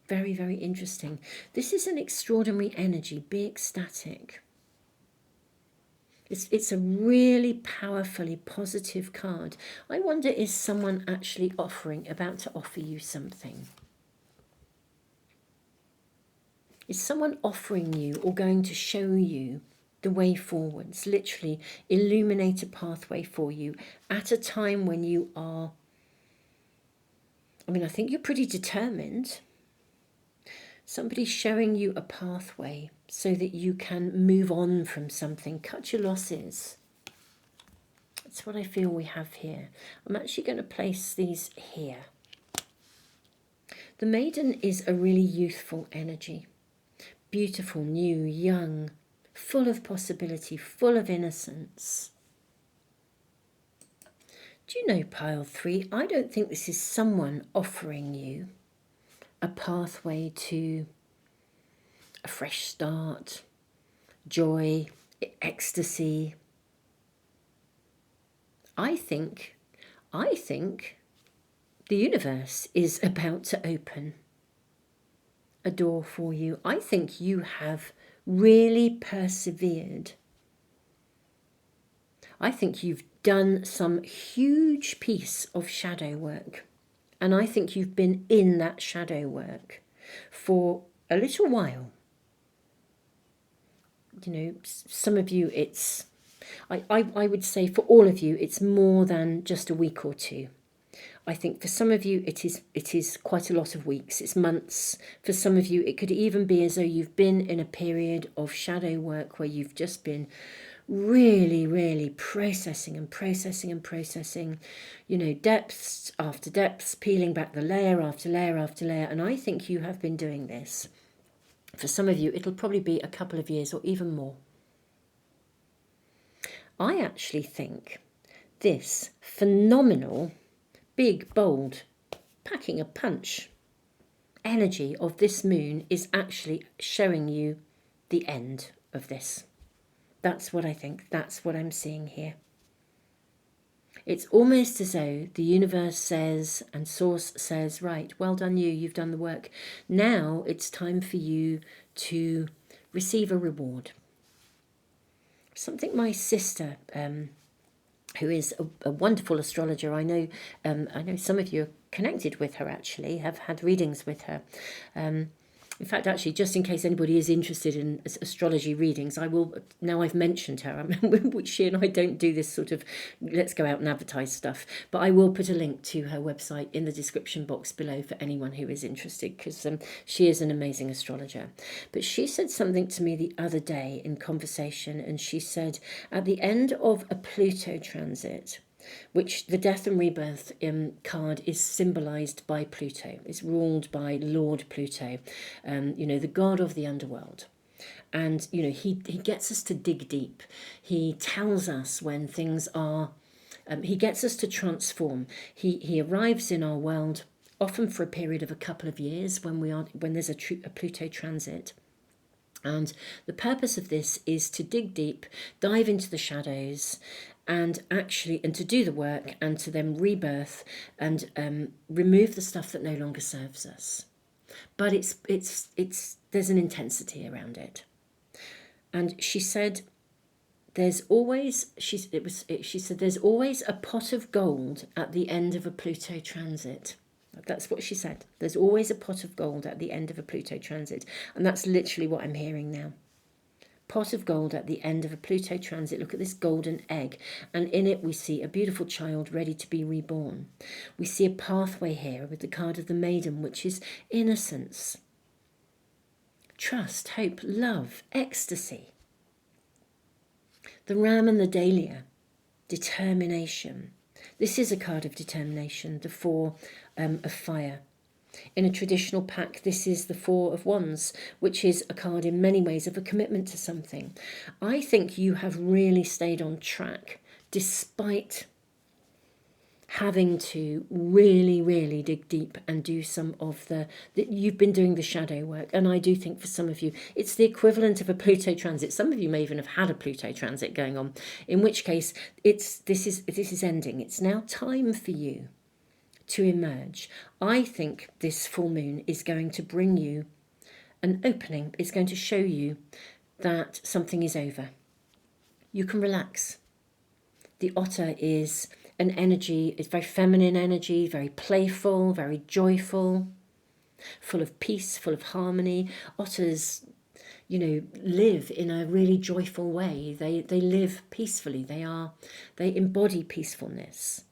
Very, very interesting. This is an extraordinary energy. Be ecstatic. It's a really powerfully positive card. I wonder, is someone actually about to offer you something? Is someone offering you or going to show you the way forwards, literally illuminate a pathway for you at a time when you are, I think you're pretty determined. Somebody's showing you a pathway so that you can move on from something, cut your losses. That's what I feel we have here. I'm actually going to place these here. The Maiden is a really youthful energy. Beautiful, new, young, full of possibility, full of innocence. Do you know, pile 3, I don't think this is someone offering you a pathway to a fresh start, joy, ecstasy. I think the universe is about to open a door for you. I think you have really persevered. I think you've done some huge piece of shadow work. And I think you've been in that shadow work for a little while. Some of you, I would say for all of you, it's more than just a week or two. I think for some of you, it is quite a lot of weeks. It's months. For some of you, it could even be as though you've been in a period of shadow work where you've just been really, really processing, depths after depths, peeling back the layer after layer after layer. And I think you have been doing this. For some of you, it'll probably be a couple of years or even more. I actually think this phenomenal, big, bold, packing a punch energy of this moon is actually showing you the end of this. That's what I think. That's what I'm seeing here. It's almost as though the universe says and Source says, right, well done you, you've done the work. Now it's time for you to receive a reward. Something my sister, who is a wonderful astrologer, I know some of you are connected with her actually, have had readings with her. In fact, actually, just in case anybody is interested in astrology readings, I will, now I've mentioned her, she and I don't do this sort of let's go out and advertise stuff, but I will put a link to her website in the description box below for anyone who is interested, because she is an amazing astrologer. But she said something to me the other day in conversation, and she said, at the end of a Pluto transit, which the death and rebirth card is symbolized by Pluto. It's ruled by Lord Pluto, the god of the underworld. And, he gets us to dig deep. He tells us when things are, he gets us to transform. He arrives in our world, often for a period of a couple of years when there's a Pluto transit. And the purpose of this is to dig deep, dive into the shadows, and to do the work, and to then rebirth and remove the stuff that no longer serves us. But there's an intensity around it. And she said, there's always there's always a pot of gold at the end of a Pluto transit. That's what she said. There's always a pot of gold at the end of a Pluto transit. And that's literally what I'm hearing now. Pot of gold at the end of a Pluto transit. Look at this golden egg. And in it we see a beautiful child ready to be reborn. We see a pathway here with the card of the Maiden, which is innocence, trust, hope, love, ecstasy. The Ram and the Dahlia, determination. This is a card of determination, the Four of Fire. In a traditional pack, this is the Four of Wands, which is a card in many ways of a commitment to something. I think you have really stayed on track despite having to really, really dig deep and do some of you've been doing the shadow work. And I do think for some of you, it's the equivalent of a Pluto transit. Some of you may even have had a Pluto transit going on, in which case this is ending. It's now time for you to emerge. I think this full moon is going to bring you an opening. It's going to show you that something is over. You can relax. The otter is an energy, it's very feminine energy, very playful, very joyful, full of peace, full of harmony. Otters, live in a really joyful way. They live peacefully. They embody peacefulness.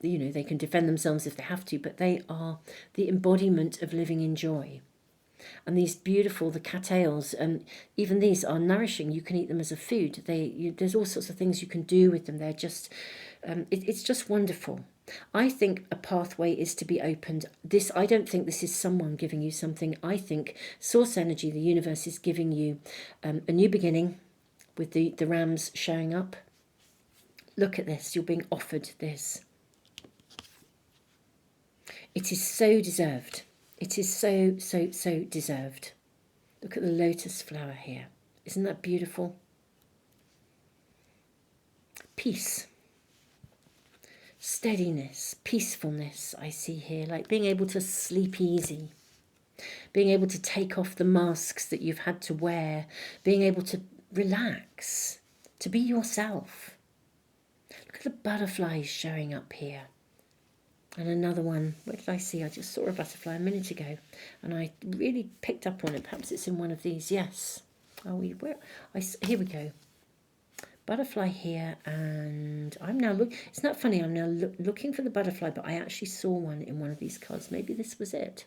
They can defend themselves if they have to, but they are the embodiment of living in joy. And these beautiful, the cattails, and even these are nourishing. You can eat them as a food. There's all sorts of things you can do with them. They're just, it's just wonderful. I think a pathway is to be opened. I don't think this is someone giving you something. I think source energy, the universe, is giving you a new beginning with the rams showing up. Look at this. You're being offered this. It is so deserved. It is so, so, so deserved. Look at the lotus flower here. Isn't that beautiful? Peace. Steadiness, peacefulness, I see here. Like being able to sleep easy. Being able to take off the masks that you've had to wear. Being able to relax. To be yourself. Look at the butterflies showing up here. And another one, where did I see? I just saw a butterfly a minute ago, and I really picked up on it. Perhaps it's in one of these. Yes. Here we go. Butterfly here, and I'm now It's not funny. I'm now looking for the butterfly, but I actually saw one in one of these cards. Maybe this was it.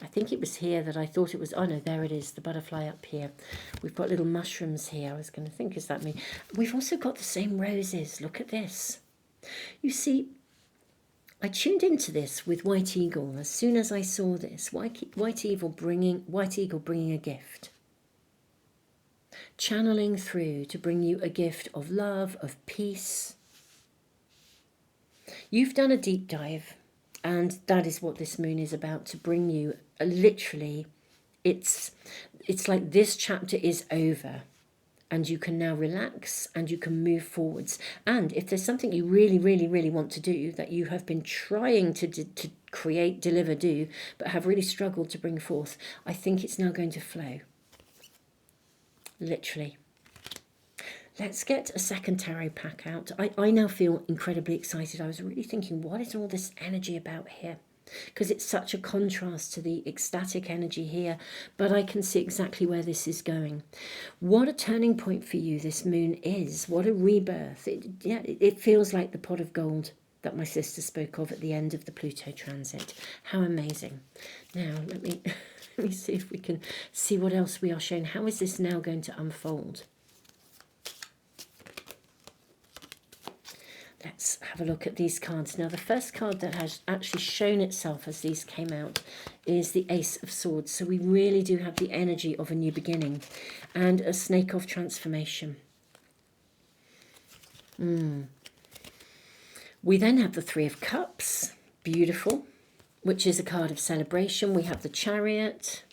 I think it was here that I thought it was. Oh no, there it is, the butterfly up here. We've got little mushrooms here. I was going to think, is that me? We've also got the same roses. Look at this. You see, I tuned into this with White Eagle. As soon as I saw this, White Eagle bringing a gift. Channeling through to bring you a gift of love, of peace. You've done a deep dive. And that is what this moon is about, to bring you literally, it's like this chapter is over and you can now relax and you can move forwards. And if there's something you really, really, really want to do that you have been trying to create, deliver, do, but have really struggled to bring forth, I think it's now going to flow. Literally. Let's get a second tarot pack out. I now feel incredibly excited. I was really thinking, what is all this energy about here? Because it's such a contrast to the ecstatic energy here, but I can see exactly where this is going. What a turning point for you this moon is. What a rebirth. It feels like the pot of gold that my sister spoke of at the end of the Pluto transit. How amazing. Now, let me see if we can see what else we are shown. How is this now going to unfold? Let's have a look at these cards. Now, the first card that has actually shown itself as these came out is the Ace of Swords. So we really do have the energy of a new beginning and a snake of transformation. We then have the Three of Cups. Beautiful. Which is a card of celebration. We have the Chariot.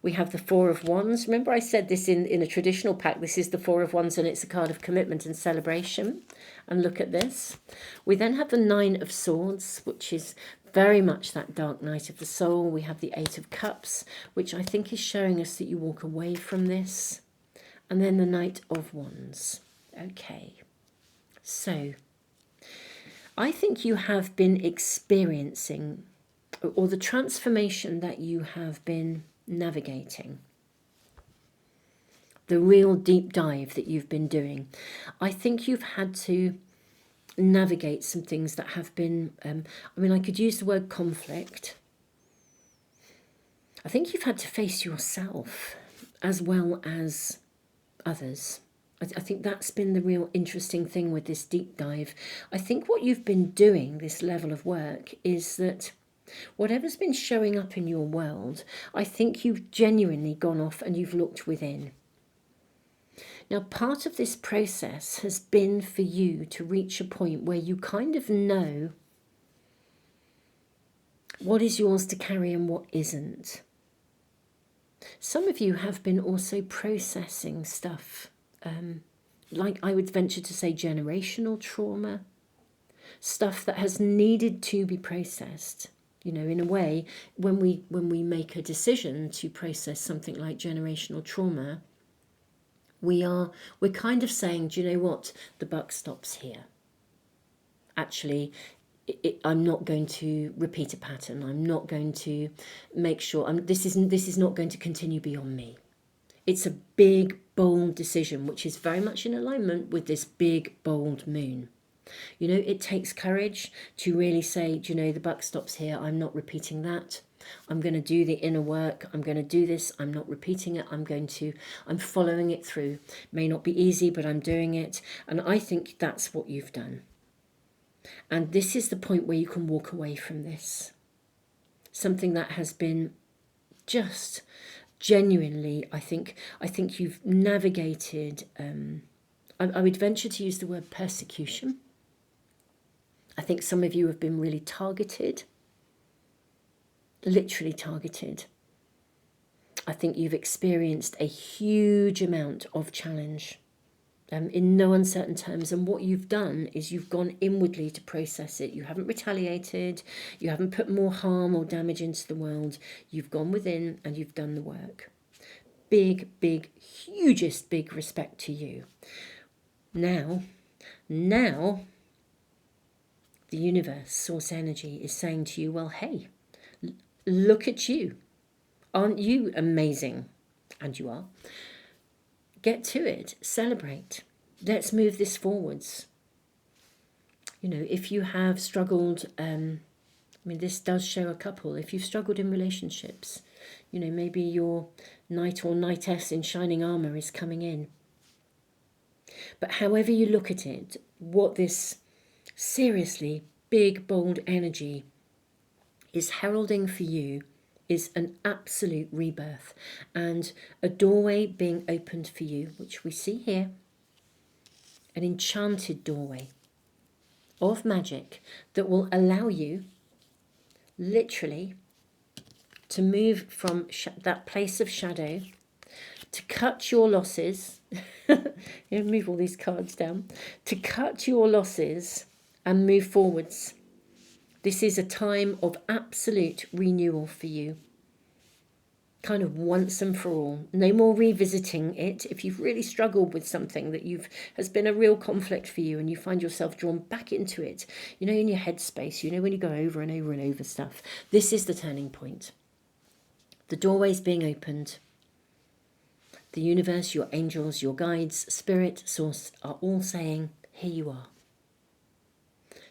We have the Four of Wands. Remember I said this in a traditional pack. This is the Four of Wands and it's a card of commitment and celebration. And look at this. We then have the Nine of Swords, which is very much that dark night of the soul. We have the Eight of Cups, which I think is showing us that you walk away from this. And then the Knight of Wands. Okay. So, I think you have been experiencing, or the transformation that you have been navigating, the real deep dive that you've been doing. I think you've had to navigate some things that have been, I could use the word conflict. I think you've had to face yourself as well as others. I think that's been the real interesting thing with this deep dive. I think what you've been doing, this level of work, is that whatever's been showing up in your world, I think you've genuinely gone off and you've looked within. Now, part of this process has been for you to reach a point where you kind of know what is yours to carry and what isn't. Some of you have been also processing stuff, like I would venture to say generational trauma, stuff that has needed to be processed. You know, in a way, when we make a decision to process something like generational trauma, we're kind of saying, do you know what, the buck stops here. Actually, I'm not going to repeat a pattern. I'm not going to make sure this is not going to continue beyond me. It's a big, bold decision, which is very much in alignment with this big, bold moon. You know, it takes courage to really say, do you know, the buck stops here. I'm not repeating that. I'm going to do the inner work. I'm going to do this. I'm not repeating it. I'm following it through. May not be easy, but I'm doing it. And I think that's what you've done. And this is the point where you can walk away from this. Something that has been just genuinely, I think you've navigated, I would venture to use the word persecution. I think some of you have been really targeted, literally targeted. I think you've experienced a huge amount of challenge. In no uncertain terms, and what you've done is you've gone inwardly to process it. You haven't retaliated, you haven't put more harm or damage into the world. You've gone within and you've done the work. Big, hugest big respect to you. Now, the universe, source energy, is saying to you, well, hey, look at you. Aren't you amazing? And you are. Get to it. Celebrate. Let's move this forwards. You know, if you have struggled, this does show a couple. If you've struggled in relationships, you know, maybe your knight or knightess in shining armour is coming in. But however you look at it, what this seriously big, bold energy is heralding for you is an absolute rebirth and a doorway being opened for you, which we see here, an enchanted doorway of magic that will allow you literally to move from that place of shadow, to cut your losses, move all these cards down, to cut your losses and move forwards. This is a time of absolute renewal for you. Kind of once and for all. No more revisiting it. If you've really struggled with something that has been a real conflict for you and you find yourself drawn back into it, you know, in your headspace, you know, when you go over and over and over stuff, this is the turning point. The doorway's being opened. The universe, your angels, your guides, spirit, source are all saying, here you are.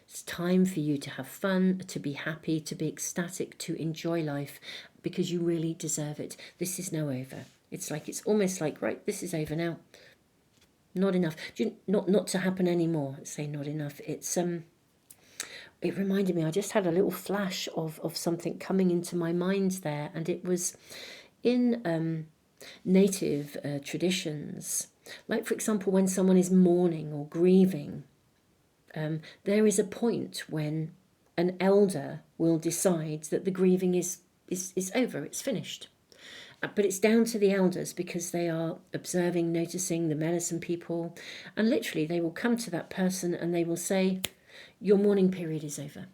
It's time for you to have fun, to be happy, to be ecstatic, to enjoy life, because you really deserve it. This is now over. It's almost like, right, this is over now. Not enough. Not to happen anymore. Say not enough. It reminded me, I just had a little flash of something coming into my mind there, and it was in native traditions. Like, for example, when someone is mourning or grieving, there is a point when an elder will decide that the grieving is over, it's finished. But it's down to the elders, because they are observing, noticing the medicine people, and literally they will come to that person and they will say, your mourning period is over.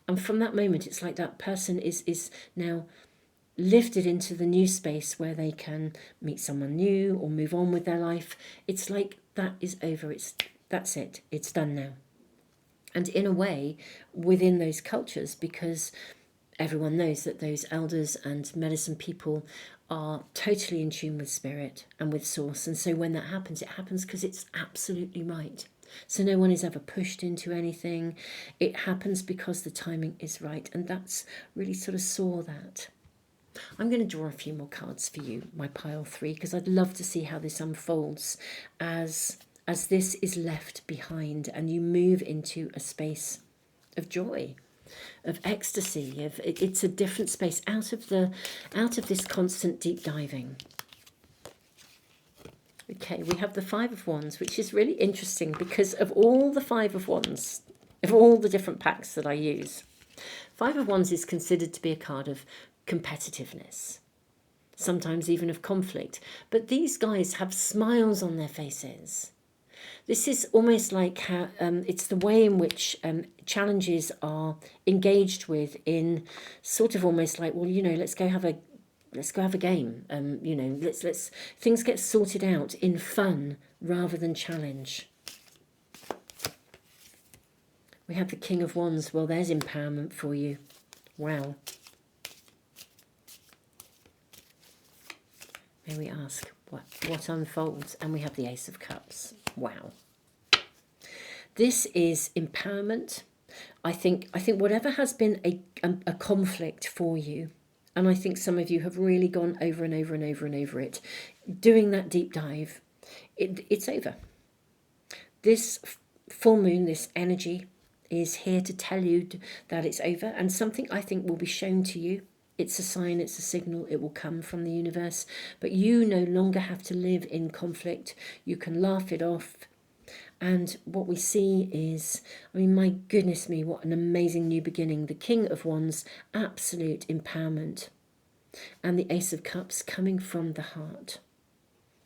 And from that moment, it's like that person is now lifted into the new space where they can meet someone new or move on with their life. It's like that is over. That's it. It's done now. And in a way, within those cultures, because everyone knows that those elders and medicine people are totally in tune with spirit and with source. And so when that happens, it happens because it's absolutely right. So no one is ever pushed into anything. It happens because the timing is right. And that's really sort of saw that. I'm going to draw a few more cards for you, my pile 3, because I'd love to see how this unfolds as this is left behind and you move into a space of joy, of ecstasy, it's a different space out of this constant deep diving. Okay, we have the Five of Wands, which is really interesting because of all the Five of Wands, of all the different packs that I use, Five of Wands is considered to be a card of competitiveness, sometimes even of conflict. But these guys have smiles on their faces. This is almost like how it's the way in which challenges are engaged with in sort of almost like, well, let's go have a game. Let's things get sorted out in fun rather than challenge. We have the King of Wands. Well, there's empowerment for you. Wow. May we ask what unfolds? And we have the Ace of Cups. Wow. This is empowerment. I think whatever has been a conflict for you, and I think some of you have really gone over and over and over and over it, doing that deep dive, it's over. This full moon, this energy, is here to tell you that it's over, and something I think will be shown to you. It's a sign, it's a signal, it will come from the universe. But you no longer have to live in conflict. You can laugh it off. And what we see is, I mean, my goodness me, what an amazing new beginning. The King of Wands, absolute empowerment. And the Ace of Cups coming from the heart.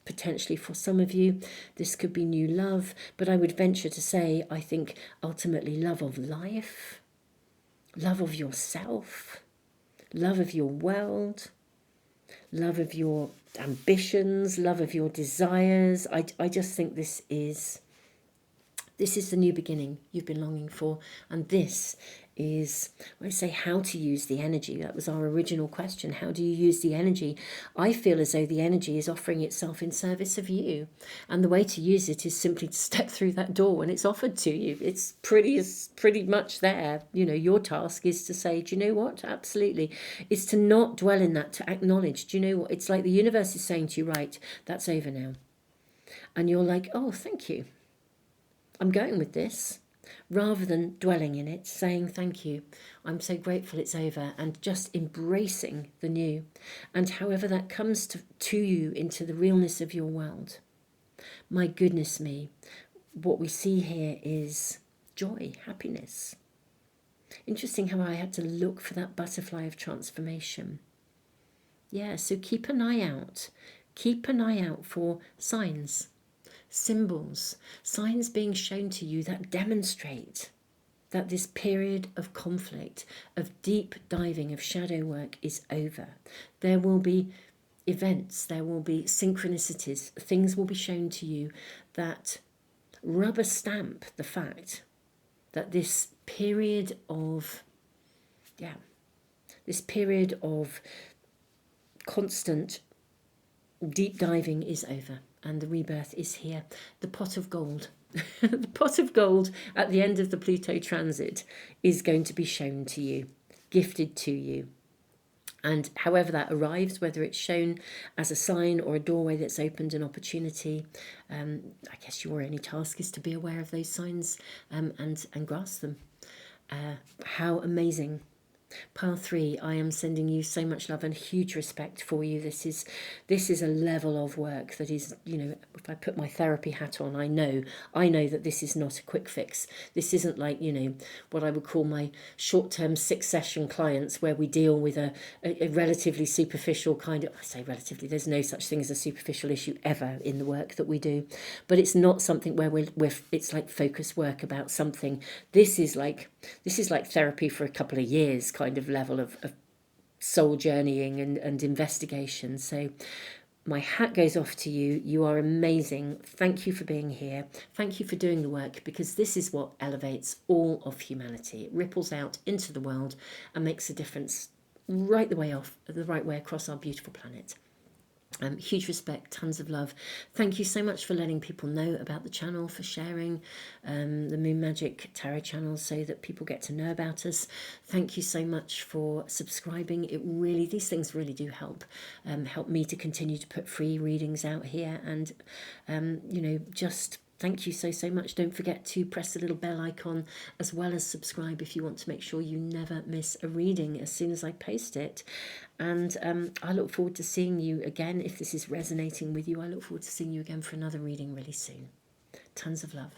Potentially for some of you, this could be new love. But I would venture to say, I think ultimately love of life, love of yourself, love of your world, love of your ambitions, love of your desires. I just think this is the new beginning you've been longing for. And this is, when I say how to use the energy, that was our original question. How do you use the energy? I feel as though the energy is offering itself in service of you. And the way to use it is simply to step through that door when it's offered to you. It's pretty much there. Your task is to say, do you know what? Absolutely. It's to not dwell in that, to acknowledge, do you know what? It's like the universe is saying to you, right, that's over now. And you're like, oh, thank you. I'm going with this, rather than dwelling in it, saying thank you. I'm so grateful it's over, and just embracing the new. And however that comes to you into the realness of your world. My goodness me, what we see here is joy, happiness. Interesting how I had to look for that butterfly of transformation. Yeah, so keep an eye out. Keep an eye out for signs. Symbols, signs being shown to you that demonstrate that this period of conflict, of deep diving, of shadow work is over. There will be events, there will be synchronicities, things will be shown to you that rubber stamp the fact that this period of constant deep diving is over. And the rebirth is here. The pot of gold. The pot of gold at the end of the Pluto transit is going to be shown to you, gifted to you. And however that arrives, whether it's shown as a sign or a doorway that's opened an opportunity, I guess your only task is to be aware of those signs and grasp them. How amazing. Pile 3, I am sending you so much love and huge respect for you. This is a level of work that is, if I put my therapy hat on, I know that this is not a quick fix. This isn't like, what I would call my short-term 6-session clients where we deal with a relatively superficial kind of, I say relatively, there's no such thing as a superficial issue ever in the work that we do, but it's not something where it's like focus work about something. This is like therapy for a couple of years kind of level of soul journeying and investigation. So my hat goes off to you. You are amazing. Thank you for being here. Thank you for doing the work, because this is what elevates all of humanity. It ripples out into the world and makes a difference right the way across our beautiful planet. Huge respect, tons of love. Thank you so much for letting people know about the channel, for sharing the Moon Magic Tarot channel so that people get to know about us. Thank you so much for subscribing. These things really do help me to continue to put free readings out here, and just thank you so much. Don't forget to press the little bell icon as well as subscribe if you want to make sure you never miss a reading as soon as I post it. And I look forward to seeing you again. If this is resonating with you, I look forward to seeing you again for another reading really soon. Tons of love.